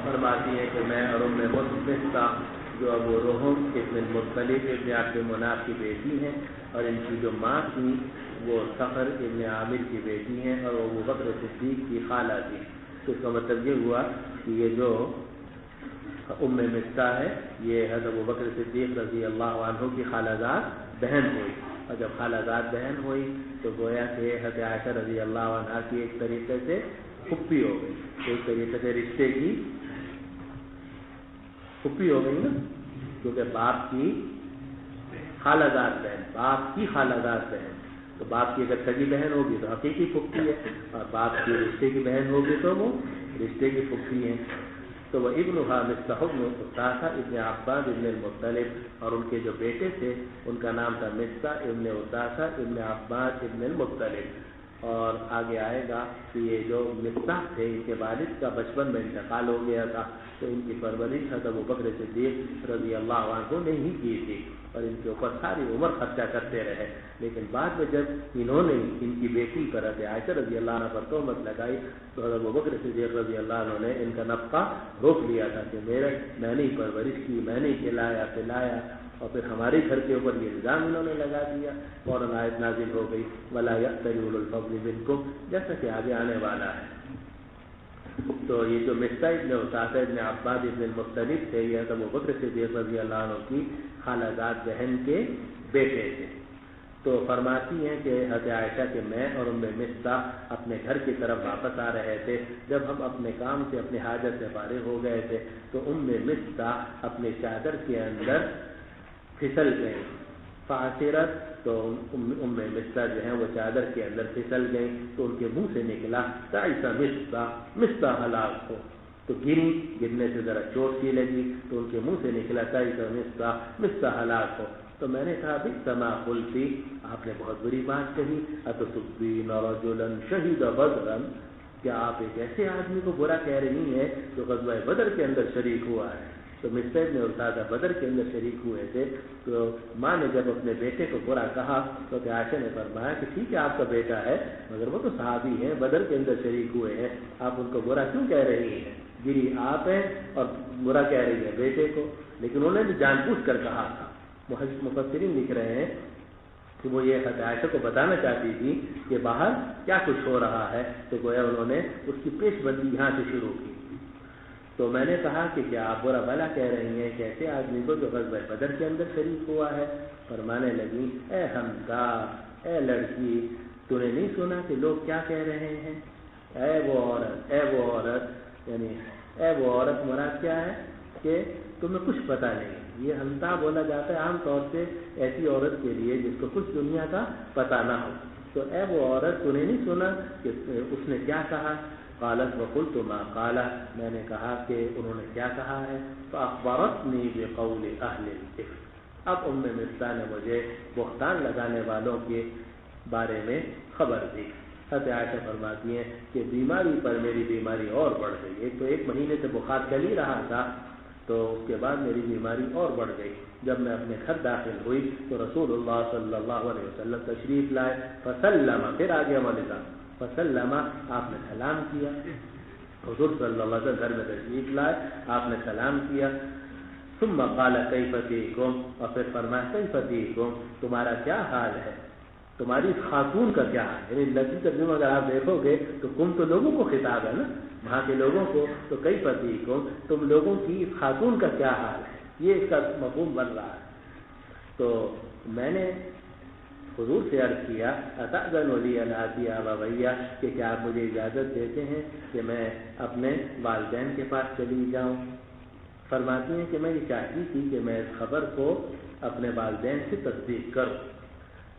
Speaker 1: فرماتی ہے کہ میں اور ام مصطفیٰ جو ابو رحم ابن المطلب ابن عبد مناف کی بیٹی ہیں اور ان کی جو ماں تھی وہ صخر ابن عامر کی بیٹی ہیں اور ابو بکر صدیق کی خالہ تھی. تو اس کا مطلب یہ ہوا کہ یہ جو ام مصطفیٰ ہے یہ حضرت ابو بکر صدیق رضی اللہ عنہ کی خالہ زاد بہن ہوئی اور جب خالہ زاد بہن ہوئی تو گویا کہ حضرت عائشہ رضی اللہ عنہ کی ایک طریقے سے پھپھی ہو گئی. ایک طریقے سے رشتے کی پھپھی ہو گئی نا کیونکہ باپ کی خالہ زاد بہن تو باپ کی اگر سگی بہن ہوگی تو حقیقی پھپھی ہے اور باپ کی رشتے کی بہن ہوگی تو وہ رشتے کی پھپھی ہے. تو وہ ابنها مصطح ابن عتاصہ ابن عباد ابن المطلب اور ان کے جو بیٹے تھے ان کا نام تھا مصطح ابن عتاصہ ابن عباد ابن المطلب. اور آگے آئے گا کہ یہ جو مصطح تھے ان کے والد کا بچپن میں انتقال ہو گیا تھا تو ان کی پرورش حضرت ابوبکر صدیق رضی اللہ عنہ نے ہی کی تھی اور ان کے اوپر ساری عمر خرچہ کرتے رہے. لیکن بعد میں جب انہوں نے ان کی بیٹی پر حضرت عائشہ رضی اللہ عنہ پر تہمت لگائی تو حضرت ابوبکر صدیق رضی اللہ عنہ نے ان کا نفقہ روک لیا تھا کہ میں نے ہی پرورش کی, میں نے ہی کھلایا پلایا. اور پھر ہمارے گھر کے اوپر یہ الزام انہوں نے لگا دیا. فوراً آیت نازل ہو گئی ولا یأتل اولو الفضل منکم جیسا کہ آگے آنے والا ہے. تو یہ جو مصطح ابن عتاصہ ابن عباد ابن المطلب تھے یہ حضرت ابوبکر صدیق رضی اللہ عنہ کی خالہ زاد بہن کے بیٹے تھے. تو فرماتی ہیں کہ حضرت عائشہ کہ میں اور ام مصطح اپنے گھر کی طرف واپس آ رہے تھے. جب ہم اپنے کام سے اپنی حاجت سے فارغ ہو گئے تھے تو ام مصطح اپنے چادر کے اندر پھسل گئیں. فاصرت تو ام مصطح جو ہیں وہ چادر کے اندر پھسل گئیں تو ان کے منہ سے نکلا تعیسہ مصطح ہلاک ہو. تو گرنے سے ذرا چوٹ سی لگی تو ان کے منہ سے نکلا تعیسہ مصطح ہلاک ہو. تو میں نے کہا بھی سما قلتی آپ نے بہت بری بات کہی. اتصبین رجلا شہید بدرا کیا آپ ایک ایسے آدمی کو برا کہہ رہی ہیں جو غزوہ بدر کے اندر شریک ہوا ہے؟ تو مصعب نے ارتادہ بدر کے اندر شریک ہوئے تھے، تو ماں نے جب اپنے بیٹے کو برا کہا تو عائشہ نے فرمایا کہ ٹھیک ہے آپ کا بیٹا ہے مگر وہ تو صحابی ہیں، بدر کے اندر شریک ہوئے ہیں، آپ ان کو برا کیوں کہہ رہی ہیں؟ گری آپ ہیں اور برا کہہ رہی ہیں بیٹے کو۔ لیکن انہوں نے جان بوجھ کر کہا تھا۔ مفسرین لکھ رہے ہیں کہ وہ یہ حضرت عائشہ کو بتانا چاہتی تھی کہ باہر کیا کچھ ہو رہا ہے، تو گویا انہوں نے اس کی پیش بندی یہاں سے شروع کی۔ تو میں نے کہا کہ کیا آپ برا بھلا کہہ رہی ہیں کہ ایسے آدمی کو جو غزوہ بدر کے اندر شریک ہوا ہے؟ فرمانے لگی اے حمزہ، اے لڑکی، تو نے نہیں سنا کہ لوگ کیا کہہ رہے ہیں؟ اے وہ عورت، اے وہ عورت، یعنی اے وہ عورت مراد کیا ہے کہ تمہیں کچھ پتہ نہیں۔ یہ حمزہ بولا جاتا ہے عام طور سے ایسی عورت کے لیے جس کو کچھ دنیا کا پتہ نہ ہو۔ تو اے وہ عورت، تو نے نہیں سنا کہ اس نے کیا کہا؟ قالت وقلت ما قال، میں نے کہا کہ انہوں نے کیا کہا ہے؟ فاخبرتنی بقول اہل الافک، اب ام مصطح نے مجھے بہتان لگانے والوں کے بارے میں خبر دی۔ حضرت عائشہ فرماتی ہیں کہ بیماری پر میری بیماری اور بڑھ گئی۔ ایک تو 1 مہینے سے بخار چل ہی رہا تھا، تو اس کے بعد میری بیماری اور بڑھ گئی۔ جب میں اپنے گھر داخل ہوئی تو رسول اللہ صلی اللہ علیہ وسلم تشریف لائے، فسلم، پھر آگے والدہ فسلم، آپ نے سلام کیا۔ حضور صلی اللہ علیہ وسلم گھر میں تشریف لائے، آپ نے سلام کیا۔ ثم قال کیف فیکم، اور پھر فرمایا کیف فیکم، تمہارا کیا حال ہے، تمہاری خاتون کا کیا حال ہے؟ یعنی لفظی ترجمہ اگر آپ دیکھو گے تو کم تو لوگوں کو خطاب ہے نا، وہاں کے لوگوں کو، تو کیف فیکم، تم لوگوں کی خاتون کا کیا حال ہے، یہ اس کا مفہوم بن رہا ہے۔ تو میں نے حضور سے عرض کیا اتأذن لی ان آتی ابویہ، کہ کیا آپ مجھے اجازت دیتے ہیں کہ میں اپنے والدین کے پاس چلی جاؤں؟ فرماتی ہیں کہ میں یہ چاہتی تھی کہ میں اس خبر کو اپنے والدین سے تصدیق کروں۔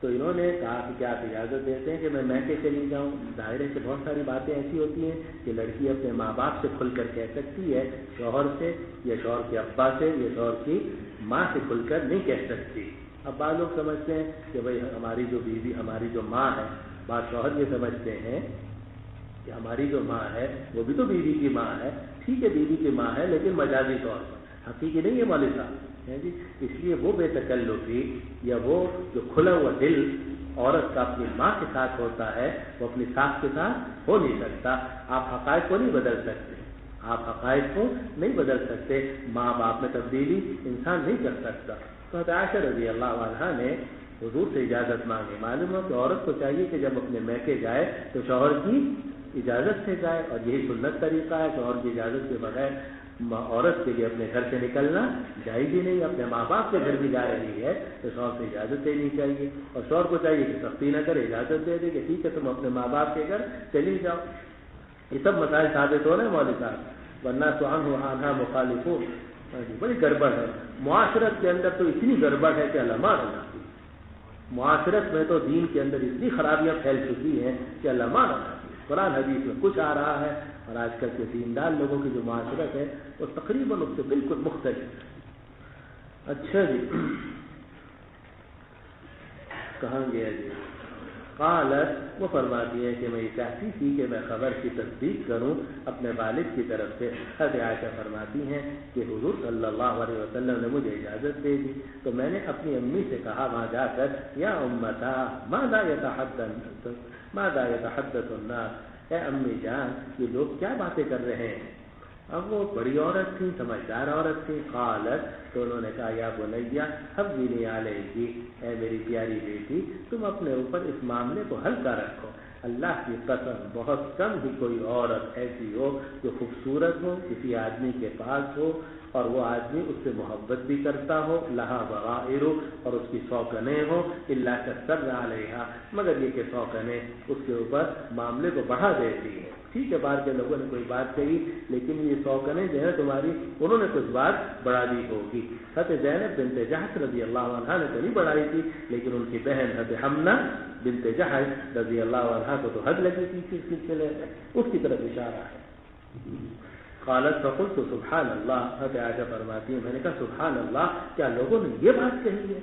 Speaker 1: تو انہوں نے کہا کہ کیا آپ اجازت دیتے ہیں کہ میں میکے چلی جاؤں؟ ظاہر ہے کہ بہت ساری باتیں ایسی ہوتی ہیں کہ لڑکی اپنے ماں باپ سے کھل کر کہہ سکتی ہے، شوہر سے یا شوہر کے ابا سے یا شوہر کی ماں سے کھل کر نہیں کہہ سکتی۔ اب بعض لوگ سمجھتے ہیں کہ بھئی ہماری جو بیوی، ہماری جو ماں ہے، بعض شوہر یہ سمجھتے ہیں کہ ہماری جو ماں ہے وہ بھی تو بیوی کی ماں ہے۔ ٹھیک ہے بیوی کی ماں ہے لیکن مجازی طور پر، حقیقی نہیں ہے مولوی صاحب جی۔ اس لیے وہ بے تکلفی یا وہ جو کھلا ہوا دل عورت کا اپنی ماں کے ساتھ ہوتا ہے وہ اپنی ساس کے ساتھ ہو نہیں سکتا۔ آپ حقائق کو نہیں بدل سکتے، آپ حقائق کو نہیں بدل سکتے، ماں باپ میں تبدیلی انسان نہیں کر سکتا۔ تو عائشہ رضی اللہ عنہا نے حضور سے اجازت مانگی۔ معلوم ہو کہ عورت کو چاہیے کہ جب اپنے میکے جائے تو شوہر کی اجازت سے جائے، اور یہی سنت طریقہ ہے، شوہر کی اجازت کے بغیر عورت کے لیے اپنے گھر سے نکلنا جائز ہی نہیں۔ اپنے ماں باپ کے گھر بھی جا رہی ہے تو شوہر سے اجازت دینی چاہیے، اور شوہر کو چاہیے کہ سختی نہ کرے، اجازت دے دے کہ ٹھیک ہے تم اپنے ماں باپ کے گھر چلی جاؤ۔ یہ سب مسائل ثابت ہو رہے ہیں مولوی صاحب، ورنہ تو عنہ مخالفون، بڑی گڑبڑ ہے معاشرت کے اندر۔ تو اتنی گڑبڑ ہے کہ علماء معاشرت میں تو دین کے اندر اتنی خرابیاں پھیل چکی ہیں کہ علماء قرآن حدیث میں کچھ آ رہا ہے، اور آج کل کے دیندار لوگوں کی جو معاشرت ہے وہ تقریباً اس سے بالکل مختلف ہے۔ اچھا جی، کہاں گیا جی؟ قالت، وہ فرماتی ہے کہ میں یہ چاہتی تھی کہ میں خبر کی تصدیق کروں اپنے والد کی طرف سے۔ حضرت عائشہ فرماتی ہیں کہ حضور صلی اللہ علیہ وسلم نے مجھے اجازت دے دی تو میں نے اپنی امی سے کہا وہاں جا کر، یا امتا ماذا یتحدث الناس، اے امی جان یہ لوگ کیا باتیں کر رہے ہیں؟ اب وہ بڑی عورت تھی، سمجھدار عورت تھی۔ قالت، تو انہوں نے کہا یا بنیا حبنی علیہ، اے میری پیاری بیٹی تم اپنے اوپر اس معاملے کو ہلکا رکھو۔ اللہ کی قسم بہت کم ہی کوئی عورت ایسی ہو جو خوبصورت ہو، کسی آدمی کے پاس ہو اور وہ آدمی اس سے محبت بھی کرتا ہو، لہا بغائر، اور اس کی سوکنیں ہو، الا کثر علیہا، مگر یہ کہ سوکنیں اس کے اوپر معاملے کو بڑھا دیتی ہے۔ ٹھیک ہے باہر کے لوگوں نے کوئی بات کہی لیکن یہ سوکنیں جو ہے تمہاری، انہوں نے کچھ بات بڑھا دی ہوگی۔ حضرت زینب بنت جحش رضی اللہ عنہا نے تو نہیں بڑھائی تھی، لیکن ان کی بہن حضرت حمنہ بنت جحش رضی اللہ عنہا کو تو حد لگی تھی اس سلسلے میں، اس کی طرف اشارہ ہے۔ قالت فقلت سبحان اللہ، حضرت عائشہ فرماتی ہیں میں نے کہا سبحان اللہ، کیا لوگوں نے یہ بات کہی ہے؟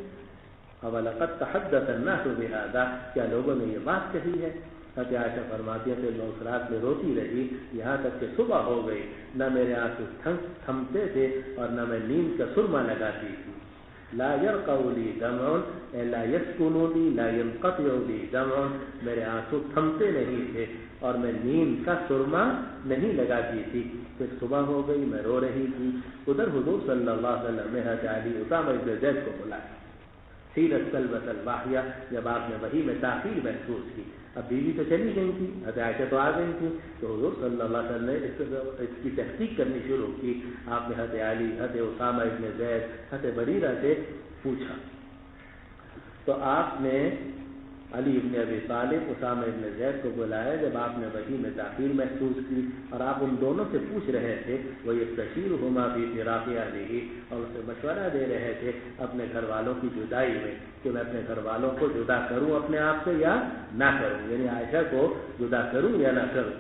Speaker 1: وَلَقَدْ تَحَدَّثَ النَّاسُ بِهَذَا، کیا لوگوں نے یہ بات کہی ہے؟ حضرت عائشہ فرماتی ہیں کہ میں اس رات میں روتی رہی یہاں تک کہ صبح ہو گئی، نہ میرے آنسو تھمتے تھے اور نہ میں نیند کا سرما لگاتی تھی۔ لا يرقع لي دمع لا يسكن لي لا ينقطع لي دمع، میرے آنسو تھمتے نہیں تھے اور میں نیند کا سرما نہیں لگاتی تھی۔ پھر صبح ہو گئی، میں رو رہی تھی۔ ادھر حضور صلی اللہ علیہ وسلم نے حضرت علی اسامہ بن زید کو بلایا، حین طلبت الوحی، جب آپ نے وحی میں تاخیر محسوس کی۔ اب بیوی تو چلی گئی تھی، حضرت عائشہ تو آ گئی تھی، تو حضور صلی اللہ علیہ وسلم نے اس کی تحقیق کرنی شروع کی۔ آپ نے حضرت علی، حضرت اسامہ بن زید، حضرت بریرہ سے پوچھا، تو آپ نے علی ابن ابی طالب، اسامہ ابن زید کو بلایا جب آپ نے وحی میں تاخیر محسوس کی، اور آپ ان دونوں سے پوچھ رہے تھے، وَيَسْتَشِيرُهُمَا فِي فِرَاقِ أَهْلِهِ، اور اسے مشورہ دے رہے تھے اپنے گھر والوں کی جدائی میں کہ میں اپنے گھر والوں کو جدا کروں اپنے آپ سے یا نہ کروں، یعنی عائشہ کو جدا کروں یا نہ کروں۔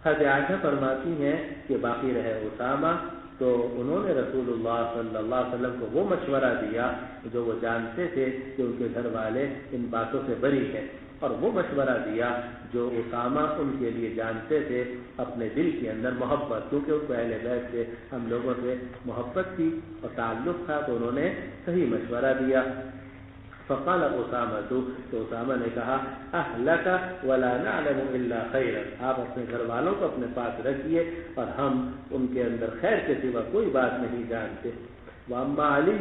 Speaker 1: حضرت عائشہ فرماتی ہیں کہ باقی رہے اسامہ، تو انہوں نے رسول اللہ صلی اللہ علیہ وسلم کو وہ مشورہ دیا جو وہ جانتے تھے کہ ان کے گھر والے ان باتوں سے بری ہیں، اور وہ مشورہ دیا جو اسامہ ان کے لیے جانتے تھے اپنے دل کے اندر محبت، کیونکہ ان کو اہل بیت سے، ہم لوگوں سے محبت تھی اور تعلق تھا، تو انہوں نے صحیح مشورہ دیا۔ فقال اسامہ، تو اسامہ نے کہا، اہلک ولا نعلم الا خیرا، آپ اپنے گھر والوں کو اپنے پاس رکھیے اور ہم ان کے اندر خیر کے سوا کوئی بات نہیں جانتے۔ واما علی،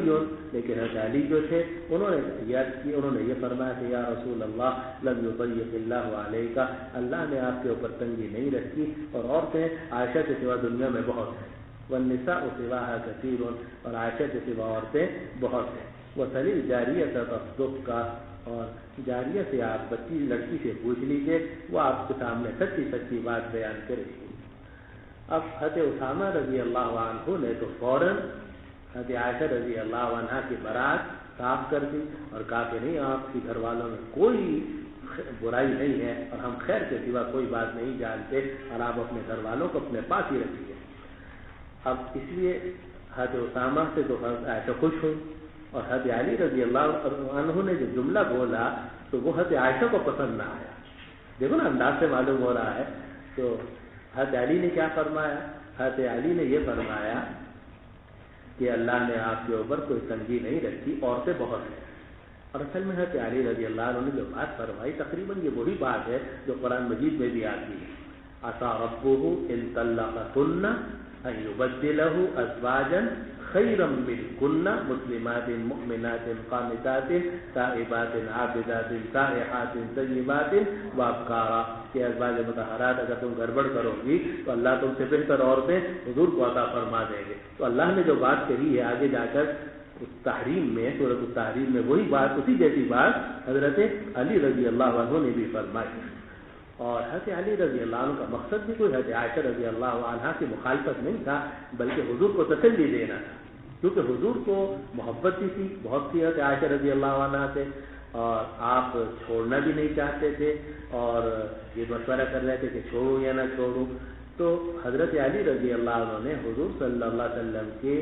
Speaker 1: لیکن حضرت علی جو تھے انہوں نے یہ فرمایا کہ یا رسول اللہ لم یضیق اللہ علیک، اللہ نے آپ کے اوپر تنگی نہیں رکھی، اور عورتیں عائشہ کے سوا دنیا میں بہت ہیں، والنساء سواها کثیر، اور عائشہ کے سوا عورتیں بہت ہیں۔ وصلی الجاریہ تصدق کا، اور جاریہ سے آپ بچی لڑکی سے پوچھ لیجئے، وہ آپ کے سامنے سچی سچی بات بیان کرے گی۔ اب حضرت اسامہ رضی اللہ عنہ نے تو فوراً حضرت عائشہ رضی اللہ عنہ کی برات صاف کر دی اور کہا کہ نہیں، آپ کی گھر والوں میں کوئی برائی نہیں ہے اور ہم خیر کے سوا کوئی بات نہیں جانتے، اور آپ اپنے گھر والوں کو اپنے پاس ہی رکھیے۔ اب اس لیے حضرت اسامہ سے تو حضرت عائشہ خوش ہوئی، اور حضرت علی رضی اللہ عنہ نے جو جملہ بولا تو وہ حضرت عائشہ کو پسند نہ آیا۔ دیکھو نا، انداز سے معلوم ہو رہا ہے۔ تو حضرت علی نے کیا فرمایا؟ حضرت علی نے یہ فرمایا کہ اللہ نے آپ کے اوپر کوئی تنگی نہیں رکھی، عورتیں بہت ہیں۔ اور اصل میں حضرت علی رضی اللہ عنہ نے جو بات فرمائی، تقریباً یہ وہی بات ہے جو قرآن مجید میں بھی آتی ہے، عسیٰ ربہ ان طلقکن ان یبدلہ ازواجا خیرا منکن مسلمات مؤمنات قانتات تائبات عابدات سائحات طیبات وابکارا، کہ ازواج مطہرات اگر تم گڑبڑ کرو گی تو اللہ تم سے بہتر عورتیں حضور کو عطا فرما دیں گے۔ تو اللہ نے جو بات کہی ہے آگے جا کر اس تحریم میں، سورۃ التحریم میں، وہی بات، اسی جیسی بات حضرت علی رضی اللہ عنہ نے بھی فرمائی۔ اور حضرت علی رضی اللہ عنہ کا مقصد بھی کوئی حضرت عائشہ رضی اللہ عنہ کی مخالفت نہیں تھا، بلکہ حضور کو تسلی دینا تھا، کیونکہ حضور کو محبت بھی تھی، بہت سی حضرت عائشہ رضی اللہ عنہ سے، اور آپ چھوڑنا بھی نہیں چاہتے تھے، اور یہ مشورہ کر رہے تھے کہ چھوڑوں یا نہ چھوڑوں۔ تو حضرت علی رضی اللہ عنہ نے حضور صلی اللہ علیہ وسلم کے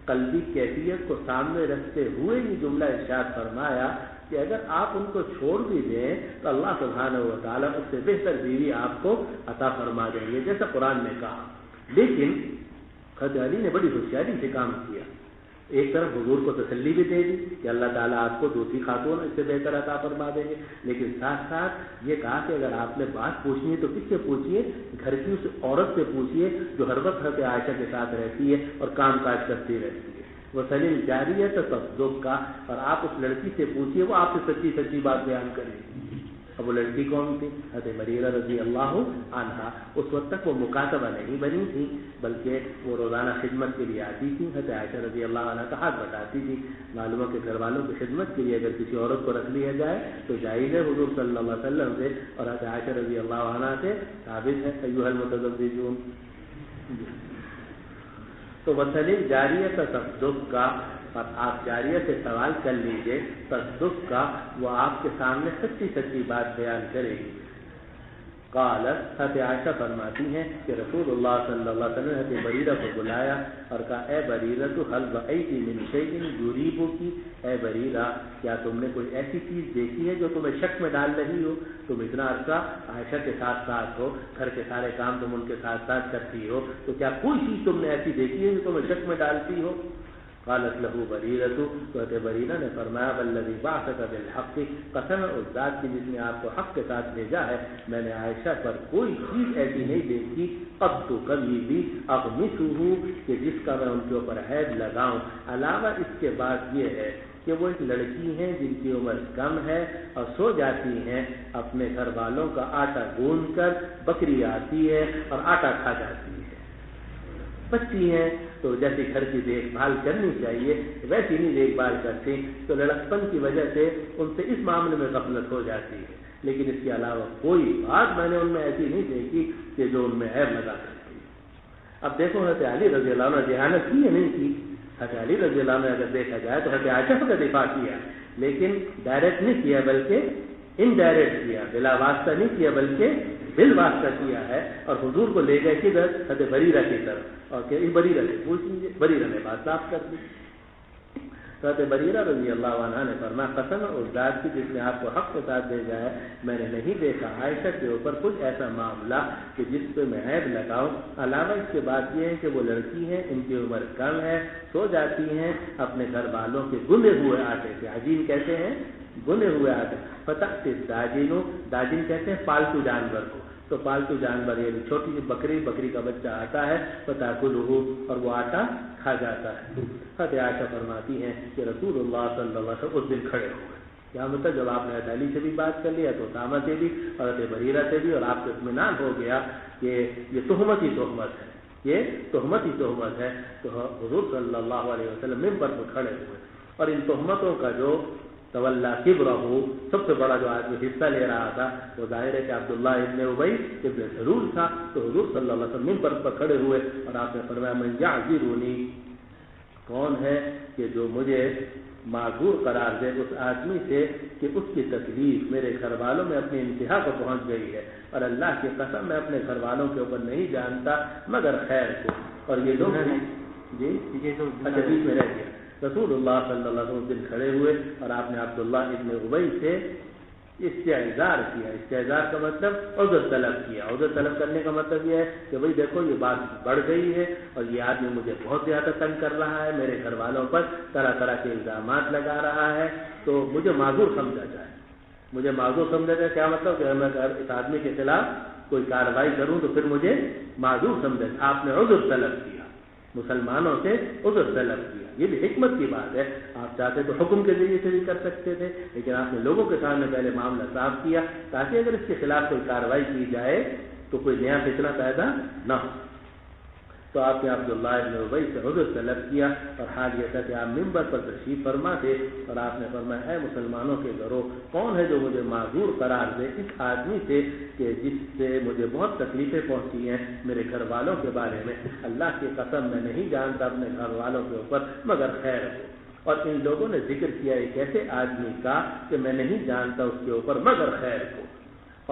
Speaker 1: قلبی کیفیت کو سامنے رکھتے ہوئے یہ جملہ ارشاد فرمایا کہ اگر آپ ان کو چھوڑ بھی دیں تو اللہ سبحانہ و تعالیٰ اس سے بہتر بیوی آپ کو عطا فرما دیں گے، جیسا قرآن نے کہا۔ لیکن حضرت علی نے بڑی ہوشیاری سے کام کیا، ایک طرف حضور کو تسلی بھی دے دی کہ اللہ تعالیٰ آپ کو دوسری خاتون اس سے بہتر عطا فرما دیں گے، لیکن ساتھ ساتھ یہ کہا کہ اگر آپ نے بات پوچھنی ہے تو کس سے پوچھیے؟ گھر کی اس عورت سے پوچھیے جو ہر وقت حضرت عائشہ کے ساتھ رہتی ہے اور کام کاج کرتی رہتی ہے۔ وہ سلیل جاری ہے تصدق کا، اور آپ اس لڑکی سے پوچھیے، وہ آپ سے سچی سچی بات بیان کرے گی۔ اب وہ لڑکی کون تھی؟ حضرت بریرہ رضی اللہ عنہا۔ اس وقت تک وہ مکاتبہ نہیں بنی تھی، بلکہ وہ روزانہ خدمت کے لیے آتی تھی، حضرت عائشہ رضی اللہ عنہ کا ہاتھ بٹاتی تھی۔ معلوم ہے کہ گھر والوں کی خدمت کے لیے اگر کسی عورت کو رکھ لیا جائے تو جائز ہے حضور صلی اللہ علیہ وسلم سے اور حضرت عائشہ رضی اللہ عنہ سے ثابت ہے، ایھا المتزوجون۔ تو وسلیل جاریہ تصدق کا، اور آپ جاریہ سے سوال کر لیجئے تصدق کا، وہ آپ کے سامنے سچی سچی بات بیان کرے گی۔ قالت حضرت عائشہ فرماتی ہیں کہ رسول اللہ صلی اللہ علیہ وسلم نے حضرت بریرہ کو بلایا اور کہا اے بریرہ تو حل رأیت من شیء یریبک، اے بریرہ کیا تم نے کوئی ایسی چیز دیکھی ہے جو تمہیں شک میں ڈال رہی ہو؟ تم اتنا عرصہ عائشہ کے ساتھ ساتھ ہو، گھر کے سارے کام تم ان کے ساتھ ساتھ کرتی ہو، تو کیا کوئی چیز تم نے ایسی دیکھی ہے جو تمہیں شک میں ڈالتی ہو؟ قالت له بریرہ، تو حضرت بریرہ نے فرمایا والذی بعثک بالحق، قسم اس ذات کی جس نے آپ کو حق کے ساتھ بھیجا ہے، میں نے عائشہ پر کوئی چیز ایسی نہیں دیکھی اب تو کبھی بھی اغمسہ کہ جس کا میں ان کے اوپر عیب لگاؤں، علاوہ اس کے بعد یہ ہے کہ وہ ایک لڑکی ہیں جن کی عمر کم ہے اور سو جاتی ہیں اپنے گھر والوں کا آٹا گوندھ کر، بکری آتی ہے اور آٹا کھا جاتی ہے، بچی ہیں تو جیسے گھر کی دیکھ بھال کرنی چاہیے ویسی نہیں دیکھ بھال کرتی، تو لڑکپن کی وجہ سے ان سے اس معاملے میں غفلت ہو جاتی ہے، لیکن اس کے علاوہ کوئی بات میں نے ان میں ایسی نہیں دیکھی کہ جو ان میں عیب لگا سکتی۔ اب دیکھو حضرت علی رضی اللہ عنہ ذہانت کی یا نہیں کی؟ حضرت علی رضی اللہ عنہ اگر دیکھا جائے تو حضرت عائشہ کا دفاع کیا، لیکن ڈائریکٹ نہیں کیا بلکہ انڈائریکٹ کیا، بلا واسطہ نہیں کیا بلکہ بل واسطہ کیا ہے، اور حضور کو لے گئے کدھر؟ حضرت بریرہ کی طرف، اور کہ بریرہ سے پوچھ لیجیے، بریرہ نے بات صاف کر دی۔ حضرت بریرہ رضی اللہ عنہ نے فرمایا قسم اس ذات کی جس نے آپ کو حق کے ساتھ بھیجا ہے، میں نے نہیں دیکھا عائشہ کے اوپر کچھ ایسا معاملہ کہ جس پہ میں عیب لگاؤں، علاوہ اس کے بات یہ ہے کہ وہ لڑکی ہیں، ان کی عمر کم ہے، سو جاتی ہیں اپنے گھر والوں کے گندے ہوئے آٹے سے، عجین کہتے ہیں گنے ہوئے آٹے، فتح داجینو، داجین کہتے ہیں پالتو جانور کو، تو پالتو جانور یعنی چھوٹی سی بکری کا بچہ آتا ہے فتاکلہ، اور وہ آٹا کھا جاتا ہے۔ حضرت عائشہ فرماتی ہیں کہ رسول اللہ صلی اللہ علیہ وسلم اس دن کھڑے ہوئے، کیا مطلب جب آپ نے حضرت علی سے بھی بات کر لیا تو اسامہ سے بھی اور حضرت بریرہ سے بھی، اور آپ کو اطمینان ہو گیا کہ یہ تہمت ہی تہمت ہے، یہ تہمت ہی تہمت ہے، تو حضور صلی اللہ علیہ وسلم ممبر پر کھڑے ہوئے، اور ان تہمتوں کا جو تولا کبرہ، سب سے بڑا جو آدمی حصہ لے رہا تھا وہ ظاہر ہے کہ عبداللہ ابن ابی ابن سلول تھا، تو حضور صلی اللہ علیہ وسلم ممبر پر کھڑے ہوئے اور آپ نے فرمایا من یعذرنی، کون ہے کہ جو مجھے معذور قرار دے اس آدمی سے کہ اس کی تکلیف میرے گھر والوں میں اپنی انتہا کو پہنچ گئی ہے، اور اللہ کی قسم میں اپنے گھر والوں کے اوپر نہیں جانتا مگر خیر کو، اور یہ لوگ جی حدیث میں رہ گیا رسول اللہ صلی اللہ علیہ وسلم دن کھڑے ہوئے اور آپ نے عبداللہ ابن ابی سے استعذار کیا، استعذار کا مطلب عذر طلب کیا، عذر طلب کرنے کا مطلب یہ ہے کہ بھائی دیکھو یہ بات بڑھ گئی ہے اور یہ آدمی مجھے بہت زیادہ تنگ کر رہا ہے، میرے گھر والوں پر طرح طرح کے الزامات لگا رہا ہے، تو مجھے معذور سمجھا جائے، مجھے معذور سمجھا جائے۔ کیا مطلب کہ میں اس آدمی کے خلاف کوئی کارروائی کروں تو پھر مجھے معذور سمجھا جائے۔ آپ نے عذر طلب کیا، مسلمانوں سے عذر طلب کیا، یہ بھی حکمت کی بات ہے، آپ چاہتے تو حکم کے ذریعے سے بھی کر سکتے تھے، لیکن آپ نے لوگوں کے سامنے پہلے معاملہ صاف کیا تاکہ اگر اس کے خلاف کوئی کارروائی کی جائے تو کوئی نیا فتنہ پیدا نہ ہو۔ تو آپ نے عبداللہ ابن ابی سے عذر طلب کیا، اور حال یہ تھا کہ آپ ممبر پر تشریف فرما تھے اور آپ نے فرمایا اے مسلمانوں کے گھروں، کون ہے جو مجھے معذور قرار دے اس آدمی سے کہ جس سے مجھے بہت تکلیفیں پہنچی ہیں میرے گھر والوں کے بارے میں، اللہ کی قسم میں نہیں جانتا اپنے گھر والوں کے اوپر مگر خیر ہو۔ اور ان لوگوں نے ذکر کیا ایک ایسے آدمی کا کہ میں نہیں جانتا اس کے اوپر مگر خیر کو،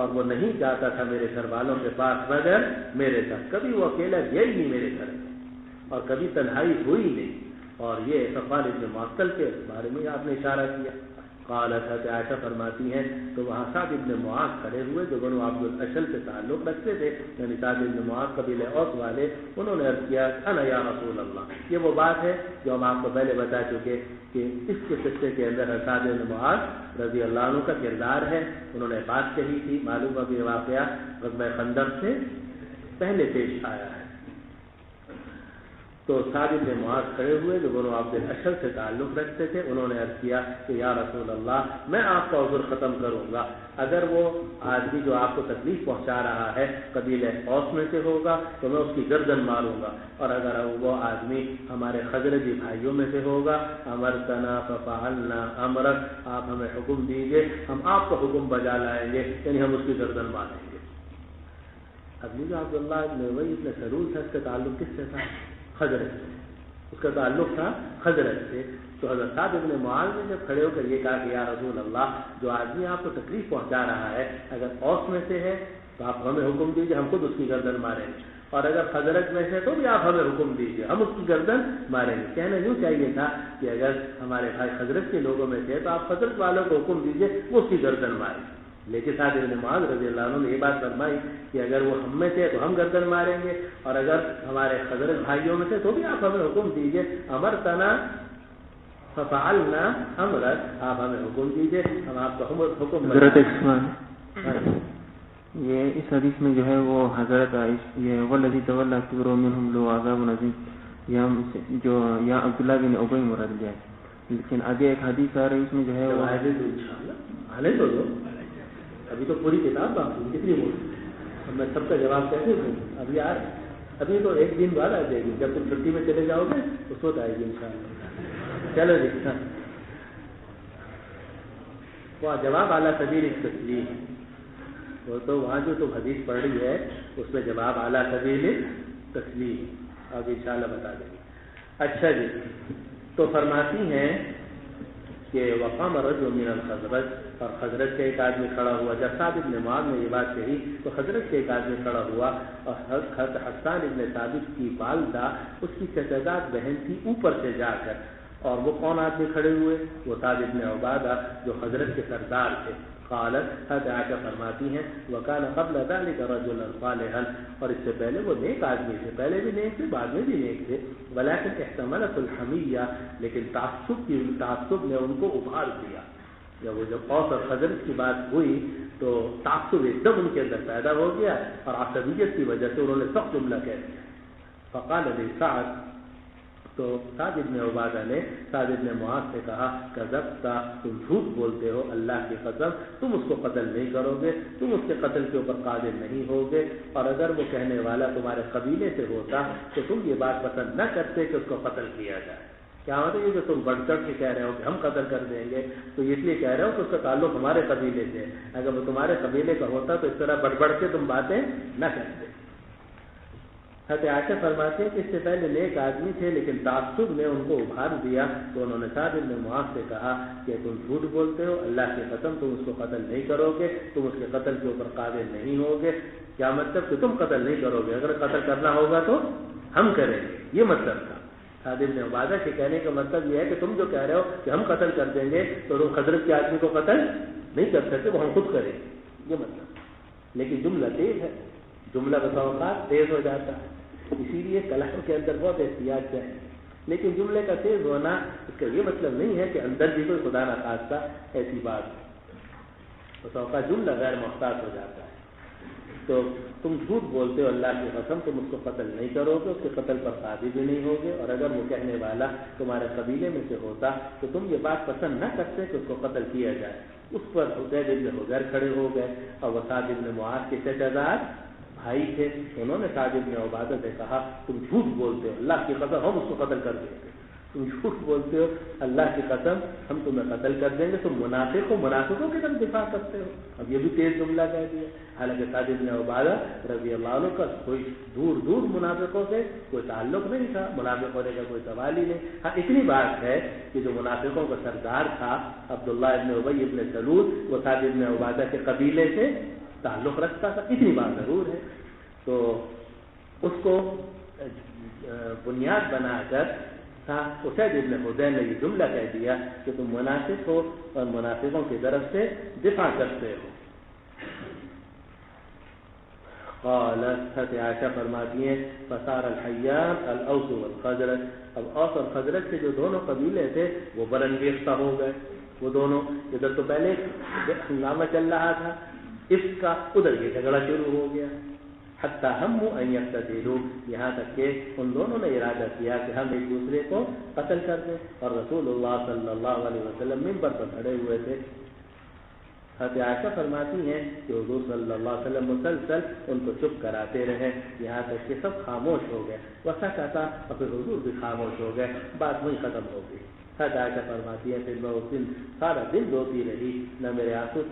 Speaker 1: اور وہ نہیں جاتا تھا میرے گھر والوں کے پاس مگر میرے ساتھ، کبھی وہ اکیلا گیا ہی نہیں میرے گھر میں اور کبھی تنہائی ہوئی نہیں، اور یہ صفوان ابن معطل کے بارے میں آپ نے اشارہ کیا۔ قالت حضرت عائشہ فرماتی ہیں تو وہاں سعد ابن معاذ کھڑے ہوئے جو بنو عبد الاشل سے تعلق رکھتے تھے، یعنی سعد ابن معاذ قبیلہ اوس والے، انہوں نے عرض کیا انا یا رسول اللہ، یہ وہ بات ہے جو ہم آپ کو پہلے بتا چکے کہ اس کے قصے کے اندر سعد ابن معاذ رضی اللہ عنہ کا کردار ہے، انہوں نے بات کہی تھی، معلوم ہو کہ یہ واقعہ غزوہ خندق سے پہلے پیش آیا ہے۔ تو سعد بن معاذ کھڑے ہوئے جو بنو عبد الاشل سے تعلق رکھتے تھے، انہوں نے عرض کیا کہ یا رسول اللہ میں آپ کا عذر ختم کروں گا، اگر وہ آدمی جو آپ کو تکلیف پہنچا رہا ہے قبیلہ اوس میں سے ہوگا تو میں اس کی گردن ماروں گا، اور اگر وہ آدمی ہمارے خزرجی بھائیوں میں سے ہوگا امرتنا ففعلنا امرک، آپ ہمیں حکم دیجیے ہم آپ کا حکم بجا لائیں گے، یعنی ہم اس کی گردن ماریں گے۔ ابھی جو عبداللہ ابن ابی ابن سلول تھا اس کا تعلق کس سے تھا؟ حضرت سے، اس کا تعلق تھا حضرت سے۔ تو حضرت سعد ابن معاذ نے جب کھڑے ہو کر یہ کہا کہ یا رسول اللہ جو آدمی آپ کو تکلیف پہنچا رہا ہے اگر اوس میں سے ہے تو آپ ہمیں حکم دیجیے ہم خود اس کی گردن ماریں گے، اور اگر حضرت میں سے تو بھی آپ ہمیں حکم دیجیے ہم اس کی گردن ماریں گے۔ کہنا یوں چاہیے تھا کہ اگر ہمارے بھائی حضرت کے لوگوں میں تھے تو آپ حضرت والوں کو حکم دیجیے وہ اس کی گردن ماریں، لیکن سعد بن معاذ رضی اللہ عنہ نے یہ بات فرمائی کہ اگر وہ ہم میں تھے تو ہم گردن ماریں گے، اور اگر ہمارے حضرت بھائیوں میں تھے تو بھی آپ ہمیں حکم دیجیے، امرتنا ففعلنا امرک، آپ ہمیں حکم دیجیے ہم آپ کو حکم
Speaker 3: حضرت یہ اس حدیث میں جو ہے وہ حضرت یہ والذی تولی کبرہ منہم لو عذاب عظیم جو یا عبداللہ بن ابی مراد لیا ہے، لیکن آگے ایک حدیث آ رہی اس میں جو ہے وہ
Speaker 1: آنے تو دو، ابھی تو پوری کتاب باقی کتنی موٹی، اب میں سب کا جواب کیسے دوں؟ ابھی ابھی تو ایک دن بعد آ جائے گی، جب تم چھٹی میں چلے جاؤ گے اس وقت آئے گی انشاءاللہ۔ چلو جی، وہ جواب اعلیٰ سبیل تسلیم، وہ تو وہاں جو تم حدیث پڑھ رہی ہے اس میں جواب اعلیٰ سبیل تسلیم اب انشاءاللہ بتا دیں گے۔ اچھا جی، تو فرماتی ہیں کہ وقام رجل من الخزرج، اور حضرت کے ایک آدمی کھڑا ہوا، جب سعد بن معاذ نے یہ بات کہی تو حضرت کے ایک آدمی کھڑا ہوا، اور حسان ابن ثابت کی والدہ اس کی چچاداد بہن تھی اوپر سے جا کر، اور وہ کون آدمی کھڑے ہوئے؟ وہ سعد بن عبادہ جو حضرت کے سردار تھے۔ قالت حضرت عائشہ فرماتی ہیں وکان قبل ذلك رجلا صالحا، اور اس سے پہلے وہ نیک آدمی تھے، پہلے بھی نیک تھے بعد میں بھی نیک تھے، ولكن احتملت الحمیہ، لیکن تعصب نے ان کو ابھار دیا۔ جب اوس اور حضرت کی بات ہوئی تو تعصب ایک دم ان کے اندر پیدا ہو گیا، اور عصبیت کی وجہ سے انہوں نے سخت جملہ کہہ دیا۔ فقال لسعد، تو سعد بن عبادہ نے سعد بن معاذ سے کہا کذبتا، تم جھوٹ بولتے ہو، اللہ کی قسم تم اس کو قتل نہیں کرو گے، تم اس کے قتل کے اوپر قادر نہیں ہوگے، اور اگر وہ کہنے والا تمہارے قبیلے سے ہوتا تو تم یہ بات پسند نہ کرتے کہ اس کو قتل کیا جائے۔ کیا مطلب یہ کہ تم بڑھ چڑھ کے کہہ رہے ہو کہ ہم قتل کر دیں گے، تو اس لیے کہہ رہے ہو کہ اس کا تعلق ہمارے قبیلے سے، اگر وہ تمہارے قبیلے کا ہوتا تو اس طرح بڑھ بڑھ کے تم باتیں نہ کرتے۔ حضرت عائشہ فرماتے ہیں کہ اس سے پہلے نیک آدمی تھے لیکن تعصب نے ان کو ابھار دیا، تو انہوں نے سعد بن معاذ سے کہا کہ تم جھوٹ بولتے ہو، اللہ کی قسم تم اس کو قتل نہیں کرو گے، تم اس کے قتل کے اوپر قادر نہیں ہوگے۔ کیا مطلب کہ تم قتل نہیں کرو گے، اگر قتل کرنا ہوگا تو ہم کریں گے، یہ مطلب تھا۔ سعد بن عبادہ کے کہنے کا مطلب یہ ہے کہ تم جو کہہ رہے ہو کہ ہم قتل کر دیں گے تو تم حضرت کے آدمی کو قتل نہیں کر سکتے، وہ ہم خود کریں گے، یہ مطلب۔ لیکن جملہ تیز ہے، جملہ بسا اوقات تیز ہو جاتا ہے، اسی لیے کلام کے اندر بہت احتیاط چاہیے، لیکن جملے کا تیز ہونا اس کا یہ مطلب نہیں ہے کہ اندر بھی کوئی خدا نخواستہ ایسی بات ہے، بسا اوقات جملہ غیر محتاط ہو جاتا ہے۔ تو تم جھوٹ بولتے ہو، اللہ کی قسم تم اس کو قتل نہیں کرو گے، اس کے قتل پر قادر بھی نہیں ہوگے، اور اگر وہ کہنے والا تمہارے قبیلے میں سے ہوتا تو تم یہ بات پسند نہ کرتے کہ اس کو قتل کیا جائے۔ اس پر حذیفہ بن حذیر کھڑے ہو گئے، اور وہ سعد بن معاذ کے چچاداد بھائی تھے، انہوں نے سعد بن عبادہ سے کہا تم جھوٹ بولتے ہو، اللہ کی قسم ہم اس کو قتل کر دیں گے، تم جھوٹ بولتے ہو، اللہ کی قسم ہم تمہیں قتل کر دیں گے، تم منافق ہو، منافقوں کی طرف دفاع کرتے ہو۔ اب یہ بھی تیز جملہ کہہ دیا، حالانکہ سعد بن عبادہ رضی اللہ عنہ کا کوئی دور دور منافقوں سے کوئی تعلق نہیں تھا، منافق ہونے کا کوئی سوال ہی نہیں۔ ہاں اتنی بات ہے کہ جو منافقوں کا سردار تھا عبداللہ ابن ابی ابن سلول، وہ سعد بن عبادہ کے قبیلے سے تعلق رکھتا تھا، اتنی بات ضرور ہے۔ تو اس کو بنیاد بنا کر اسید ابن حضیر نے یہ جملہ کہہ دیا کہ تم منافق ہو اور منافقوں کی طرف سے دفاع کرتے ہو۔ قالت عائشہ فرماتی ہیں فصار الحیان الاوس والخزرج، اب اوس اور خزرج کے جو دونوں قبیلے تھے وہ برانگیختہ ہو گئے، وہ دونوں ادھر تو پہلے ہنگامہ چل رہا تھا، اس کا ادھر یہ جھگڑا شروع ہو گیا، حتی ہم ان یقتتلوا، یہاں تک کہ ان دونوں نے ارادہ کیا کہ ہم ایک دوسرے کو قتل کر دیں، اور رسول اللہ صلی اللہ علیہ وسلم منبر پر کھڑے ہوئے تھے۔ حضرت عائشہ فرماتی ہیں کہ حضور صلی اللہ علیہ وسلم مسلسل ان کو چپ کراتے رہے، یہاں تک کہ سب خاموش ہو گئے، وسکتا، اور پھر حضور بھی خاموش ہو گئے، بات وہیں ختم ہو گئی۔ حضرت عائشہ فرماتی ہیں پھر میں اس دن سارا دن روتی رہی، نہ میرے آنسو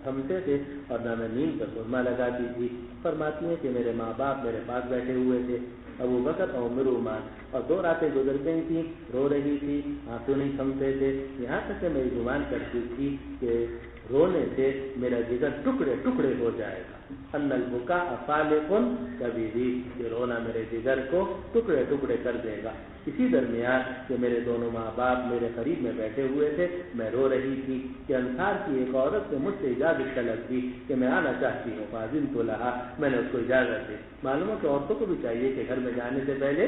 Speaker 1: تھمتے تھے اور نہ میں نیند پر سرما لگاتی تھی۔ فرماتی ہیں کہ میرے ماں باپ میرے پاس بیٹھے ہوئے تھے، ابو بکر اور عمر عثمان، اور 2 راتیں گزر گئی تھیں، رو رہی تھی، آنسو نہیں تھمتے تھے، یہاں تک کہ میری گمان کرتی تھی کہ رونے سے میرا جگر ٹکڑے ٹکڑے ہو جائے گا۔ ان البکاء فالق کبیری، یہ رونا میرے جگر کو ٹکڑے ٹکڑے کر دے گا۔ اسی درمیان کہ میرے دونوں ماں باپ میرے قریب میں بیٹھے ہوئے تھے، میں رو رہی تھی کہ انصار کی ایک عورت نے مجھ سے اجازت طلب کی کہ میں آنا چاہتی ہوں، فاذنت لها، میں نے اس کو اجازت دی۔ معلوم ہے کہ عورتوں کو بھی چاہیے کہ گھر میں جانے سے پہلے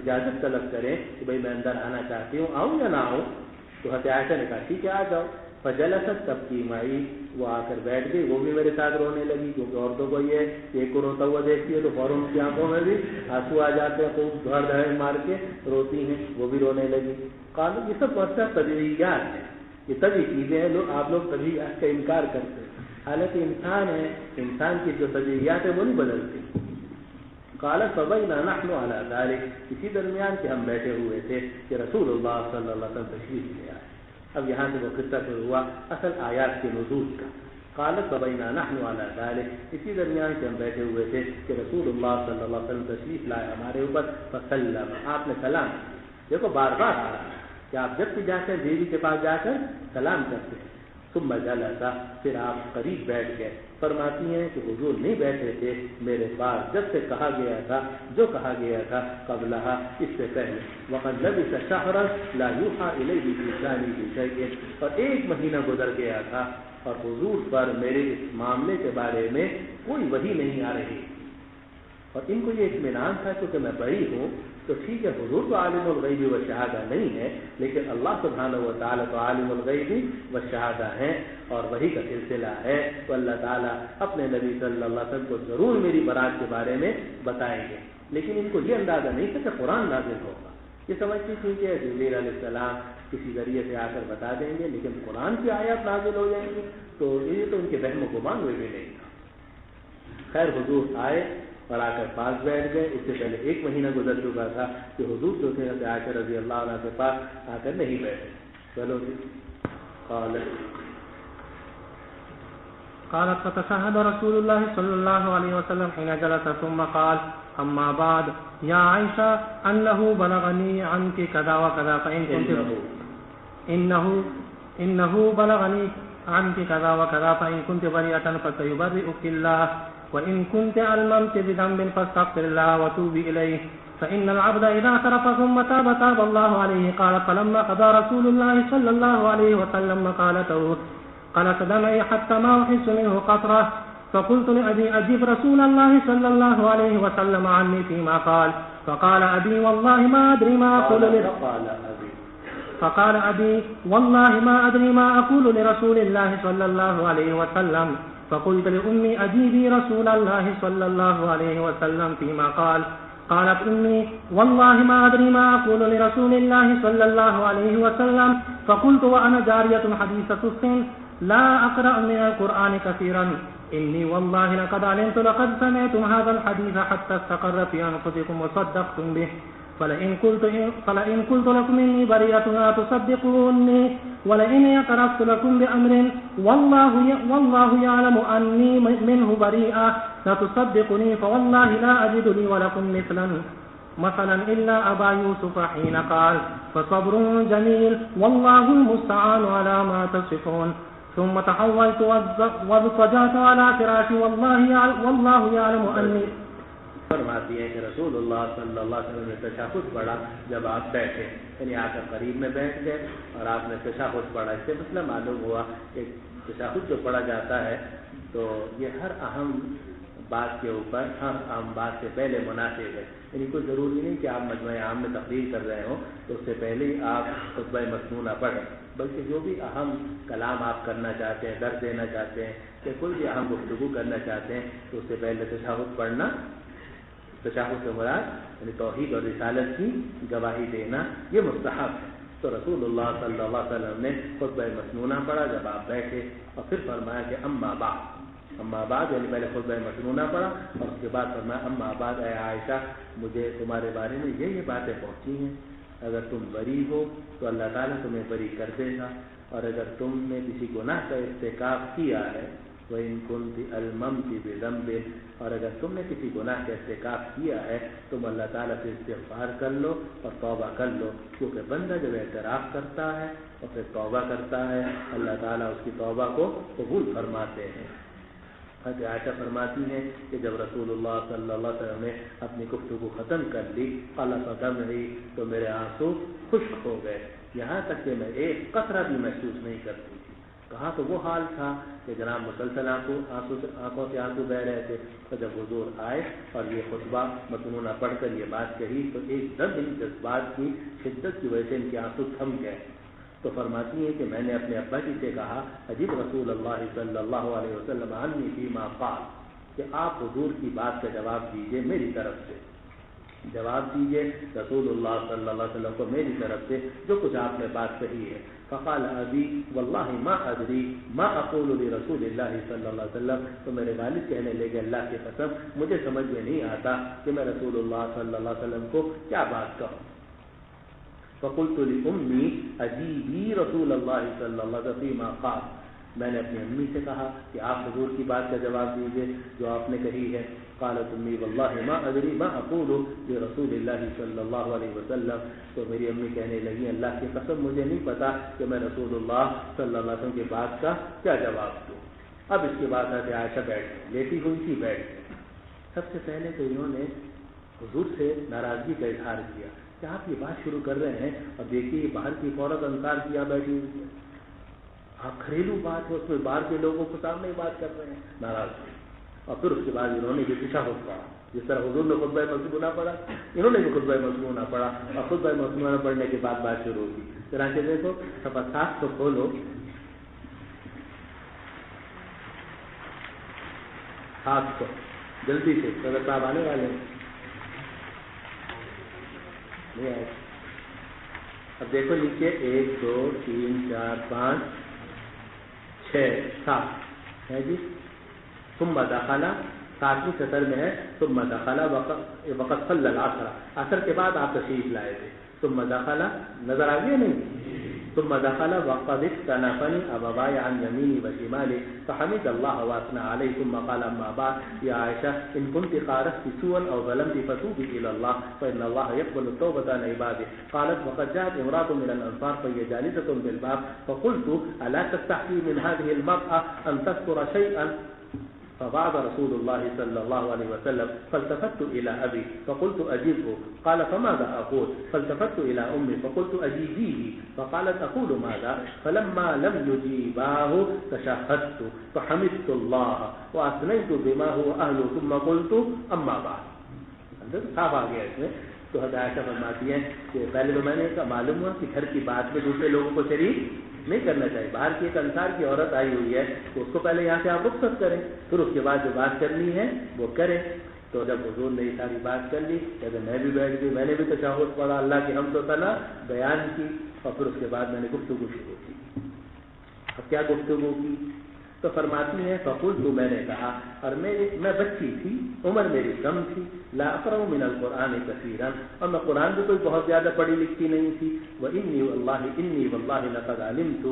Speaker 1: اجازت طلب کریں کہ بھئی میں اندر آنا چاہتی ہوں، آؤں یا نہ آؤں؟ تو حضرت عائشہ نے کہا ٹھیک ہے آ جاؤ۔ فجلست، تب کی مائی، وہ آ کر بیٹھ گئی، وہ بھی میرے ساتھ رونے لگی، کیونکہ عورتوں کو یہ ایک کو روتا ہوا دیکھتی ہے تو فوراً ان کی آنکھوں میں بھی آنسو آ جاتے ہیں، خوب دھڑ دھڑ مار کے روتی ہیں، وہ بھی رونے لگی۔ قالوا، یہ سب بہت سارے طبیعیات ہیں، یہ سبھی چیزیں ہیں، آپ لوگ طبیعیات کا انکار کرتے ہیں، حالانکہ انسان ہے، انسان کی جو طبیعیات ہیں وہ نہیں بدلتی۔ قال فبینا نحن علی ذلک، اسی درمیان کہ ہم بیٹھے ہوئے تھے کہ رسول اللہ صلی اللہ علیہ وسلم تشریف لے آئے۔ اب یہاں سے وہ قصہ شروع ہوا اصل آیات کے نزول کا۔ قالت فبینا نحن علی ذلک، اسی درمیان کہ ہم بیٹھے ہوئے تھے کہ رسول اللہ صلی اللہ علیہ وسلم تشریف لائے ہمارے اوپر، فسلم، آپ نے سلام کیا۔ دیکھو بار بار آ رہا ہے کہ آپ جب بھی جا کر بیوی کے پاس جا کر سلام کرتے ہیں۔ ثم جلس، پھر آپ قریب بیٹھ گئے۔ فرماتی ہیں کہ حضور نہیں بیٹھے تھے میرے پاس جب سے کہا گیا تھا، جو کہا گیا تھا قبلہا، اس سے پہلے، وقد لبث شہرا لا یوحی الیہ فی شأنہ بشیء، اور 1 مہینہ گزر گیا تھا اور حضور پر میرے اس معاملے کے بارے میں کوئی وحی نہیں آ رہی، اور ان کو یہ اطمینان تھا کیونکہ میں بڑی ہوں تو ٹھیک ہے، حضور تو عالم الغیب والشہادہ نہیں ہے، لیکن اللہ سبحانہ و تعالیٰ تو عالم الغیب والشہادہ ہیں اور وحی کا سلسلہ ہے، تو اللہ تعالیٰ اپنے نبی صلی اللہ علیہ وسلم کو ضرور میری برات کے بارے میں بتائیں گے۔ لیکن ان کو یہ اندازہ نہیں تھا کہ قرآن نازل ہوگا، یہ سمجھتی تھی کہ جبریل علیہ السلام کسی ذریعے سے آ کر بتا دیں گے، لیکن قرآن کی آیات نازل ہو جائیں گی تو یہ تو ان کے وہم و گمان ہوئے بھی نہیں تھا۔ خیر حضور آئے اور آ کر پاس بیٹھ گئے۔ اس سے پہلے 1 مہینہ گزر چکا تھا کہ حضور جو تھے حضرت عائشہ رضی اللہ عنہ کے پاس آ کر نہیں بیٹھے۔ چلو جی،
Speaker 2: قالت فتشهد رسول الله صلى الله عليه وسلم حين جلس ثم قال أما بعد يا عائشة أنه بلغني عنك كذا وكذا فإن كنت إنه بلغني عنك كذا وكذا فإن كنت بريئة فسيبرئك الله وإن كنت علمت بذنب فاستغفر الله وتوبي إليه فإن العبد إذا اعترف ثم تاب تاب الله عليه. قال فلما قضى رسول الله صلى الله عليه وسلم مقالته قالت دمعي حتى ما أحس منه قطرة فقلت لأبي أجب رسول الله صلى الله عليه وسلم عني فيما قال. فقال أبي والله ما أدري ما أقول فقال أبي والله ما أدري ما أقول لرسول الله صلى الله عليه وسلم. فقلت لأمي أجيبي رسول الله صلى الله عليه وسلم فيما قال. قالت أمي والله ما أدري ما أقول لرسول الله صلى الله عليه وسلم. فقلت وأنا جارية حديثة السن لا أقرأ من القرآن كثيرا إني والله لقد علمت لقد سمعتم هذا الحديث حتى استقر في أنفسكم وصدقتم به فلئن قلت لكم إني بريئة لا تصدقوني ولئن اعترفت لكم بأمر والله يعلم أني منه بريئة لا تصدقني فوالله لا أجد لي ولكم مثلا إلا أبا يوسف حين قال فصبر جميل والله المستعان على ما تصفون. ثم تحولت واضطجعت على فراشي والله يعلم أني.
Speaker 1: فرماتی ہے کہ رسول اللہ صلی اللہ علیہ وسلم نے تشہد پڑھا جب آپ بیٹھے، یعنی آ کر قریب میں بیٹھ گئے اور آپ نے تشہد پڑھا۔ اس سے مسئلہ معلوم ہوا کہ تشہد جو پڑھا جاتا ہے تو یہ ہر اہم بات کے اوپر، ہر اہم بات سے پہلے مناسب ہے، یعنی کوئی ضروری نہیں کہ آپ مجمع عام میں تقریر کر رہے ہوں تو اس سے پہلے ہی آپ خطبہ مسنونہ پڑھیں، بلکہ جو بھی اہم کلام آپ کرنا چاہتے ہیں، درس دینا چاہتے ہیں یا کوئی بھی اہم گفتگو کرنا چاہتے ہیں تو اس سے پہلے تشہد پڑھنا، تشہد سے مراد یعنی توحید اور رسالت کی گواہی دینا، یہ مستحب ہے۔ تو رسول اللہ صلی اللہ علیہ وسلم نے خطبہ مسنونہ پڑھا جب آپ بیٹھے، اور پھر فرمایا کہ اما بعد یعنی پہلے خطبہ مسنونہ پڑھا اور اس کے بعد فرمایا اما بعد اے عائشہ مجھے تمہارے بارے میں یہ باتیں پہنچی ہیں، اگر تم بری ہو تو اللہ تعالیٰ تمہیں بری کر دے گا، اور اگر تم نے کسی گناہ کا ارتکاب کیا ہے وَإِن كُنتِ أَلْمَمْتِ بِذَنبٍ، اور اگر تم نے کسی گناہ کا ارتکاب کیا ہے تم اللہ تعالیٰ سے استغفار کر لو اور توبہ کر لو، کیونکہ بندہ جب اعتراف کرتا ہے اور پھر توبہ کرتا ہے اللہ تعالیٰ اس کی توبہ کو قبول فرماتے ہیں۔ حضرت عائشہ فرماتی ہیں کہ جب رسول اللہ صلی اللہ علیہ وسلم نے اپنی گفتگو ختم کر لی قلص دمعی، تو میرے آنسو خشک ہو گئے، یہاں تک کہ میں ایک قطرہ بھی محسوس نہیں کرتی تھی۔ کہا تو وہ حال تھا کہ جناب مسلسل آنکھوں سے آنسو بہ رہے تھے، تو جب حضور آئے اور یہ خطبہ مطمونہ پڑھ کر یہ بات کہی تو ایک دم ان جذبات کی شدت کی وجہ سے ان کے آنسو تھم گئے۔ تو فرماتی ہیں کہ میں نے اپنے ابا جی سے کہا عجیب رسول اللہ صلی اللہ علیہ وسلم عنی فیما قال، کہ آپ حضور کی بات کا جواب دیجئے میری طرف سے، جواب دیجئے رسول اللہ صلی اللہ علیہ وسلم کو میری طرف سے جو کچھ آپ نے بات کہی ہے۔ فقال ابی واللہ ما ادری ما اقول لرسول اللہ صلی اللہ علیہ وسلم، تو میرے والد کہنے لگے اللہ کی قسم مجھے سمجھ میں نہیں آتا کہ میں رسول اللہ صلی اللہ علیہ وسلم کو کیا بات کہوں۔ فقلت لأمی اجیبی رسول اللہ صلی اللہ علیہ وسلم ما قال، میں نے اپنی امی سے کہا کہ آپ حضور کی بات کا جواب دیجئے جو آپ نے کہی ہے۔ قالت امی واللہ ما ادری ما اقول لرسول اللہ صلی اللہ علیہ وسلم، تو میری امی کہنے لگی اللہ کی قسم مجھے نہیں پتا کہ میں رسول اللہ صلی اللہ علیہ وسلم کی بات کا کیا جواب دوں۔ اب اس کے بعد حضرت عائشہ بیٹھ گئی، لیٹی ہوئی تھی بیٹھ گئی۔ سب سے پہلے تو انہوں نے حضور سے ناراضگی کا اظہار کیا کہ آپ یہ بات شروع کر رہے ہیں اور دیکھیے باہر کی عورت انکار کیا بیٹھی ہوئی ہے، آپ گھریلو بات ہے اس میں باہر کے لوگوں کو سامنے ہی بات کر رہے ہیں، ناراض ہوئی۔ اور پھر اس کے بعد انہوں نے یہ تشہد پڑھا، جس طرح حضور نے خطبہ مسمونہ پڑھا انہوں نے بھی خطبہ مسمونہ پڑھا، اور خطبہ مسمونہ پڑھنے کے بعد بات شروع ہوگی۔ چنانچہ دیکھو صفحہ 7 کو کھولو، 7 کو جلدی سے، صدر صاحب آنے والے ہیں نہیں آئے۔ اب دیکھو نیچے 1 2 3 4 5 6 7 ہے جی۔ ثم دخل 7ویں سطر میں ہے ثم دخل وقت صلی العصر، عصر کے بعد آپ تشریف لائے تھے۔ ثم دخل نظر آ گیا نہیں؟ ثم دخل وقد اكتنفني ابواي عن يميني وشمالي فحمد الله واثنى عليه ثم قال اما بعد يا عائشة ان كنت قارفت سوءا او ظلمت فتوبي الى الله فان الله يقبل التوبة عن عباده۔ قالت وقد جاءت امرأة من الانصار فهي جالسة بالباب فقلت الا تستحي من هذه المرأة ان تذكر شيئا فبعد رسول الله صلى الله عليه وسلم فالتفت إلى أبي فقلت أجيبه قال فماذا أقول؟ فالتفت إلى أمي فقلت أجيبيه فقالت أقول ماذا؟ فلما لم يجيباه تشهدت فحمدت الله وأثنيت بما هو أهله ثم قلت أما بعد۔ صاف آ گیا اس میں۔ تو حضرت عائشہ فرماتی ہیں کہ پہلے تو میں نے کہا معلوم ہوا کہ گھر کی بات میں دوسرے لوگوں کو شریک نہیں کرنا چاہیے۔ باہر کی ایک انصار کی عورت آئی ہوئی ہے تو اس کو پہلے یہاں سے آپ رخصت کریں، پھر اس کے بعد جو بات کرنی ہے وہ کریں۔ تو جب حضور نے یہ ساری بات کر لی کہتے میں بھی بیٹھ گئی، میں نے بھی تشہد پڑھا، اللہ کی حمد و ثنا بیان کی، اور پھر اس کے بعد میں نے گفتگو شروع کی۔ اب کیا گفتگو کی؟ تو فرماتی ہیں فقلت میں نے کہا، اور میں بچی تھی، عمر میری کم تھی، لا اقرأ من القرآن کثیرا، اور میں قرآن بھی کوئی بہت زیادہ پڑھی لکھی نہیں تھی، انی واللہ لقد علمت،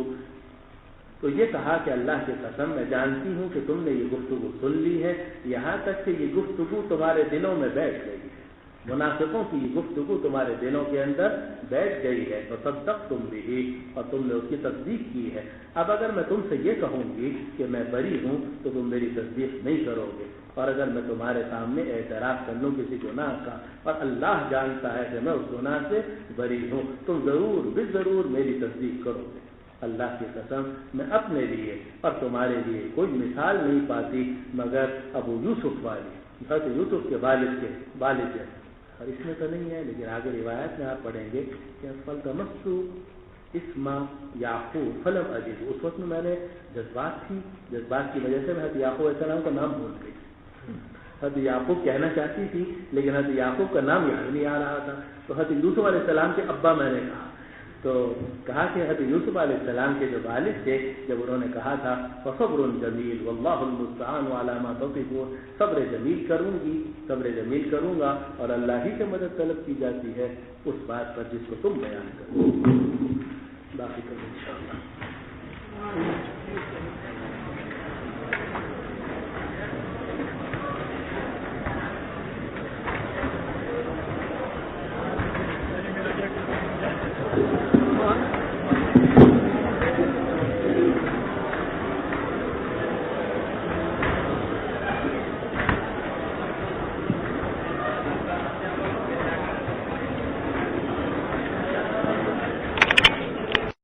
Speaker 1: تو یہ کہا کہ اللہ کی قسم میں جانتی ہوں کہ تم نے یہ گفتگو سن لی ہے، یہاں تک کہ یہ گفتگو تمہارے دلوں میں بیٹھ گئی ہے، منافقوں کی یہ گفتگو تمہارے دلوں کے اندر بیٹھ گئی ہے، وصدقتم بہ، اور تم نے اس کی تصدیق کی ہے۔ اب اگر میں تم سے یہ کہوں گی کہ میں بری ہوں تو تم میری تصدیق نہیں کرو گے، اور اگر میں تمہارے سامنے اعتراف کر لوں کسی گناہ کا اور اللہ جانتا ہے کہ میں اس گناہ سے بری ہوں، تم ضرور بالضرور میری تصدیق کرو گے۔ اللہ کی قسم میں اپنے لیے اور تمہارے لیے کوئی مثال نہیں پاتی مگر ابو یوسف والی، حضرت یوسف کے والد ہے، اور اس میں تو نہیں ہے لیکن آگے روایت میں آپ پڑھیں گے کہ فلتمست اسم یعقوب فلم اجد، اس وقت میں نے جذبات کی وجہ سے میں حضرت یعقوب علیہ السلام کا نام بھول گئی، حضرت یعقوب کہنا چاہتی تھی لیکن حضرت یعقوب کا نام یاد نہیں آ رہا تھا، تو حضرت یوسف علیہ السلام کے ابا میں نے کہا، تو کہا کہ حضرت یوسف علیہ السلام کے جو والد تھے جب انہوں نے کہا تھا فصبر جمیل واللہ المستعان علی ما تصفون، صبر جمیل کروں گا اور اللہ ہی سے مدد طلب کی جاتی ہے اس بات پر جس کو تم بیان کرو، باقی تو انشاءاللہ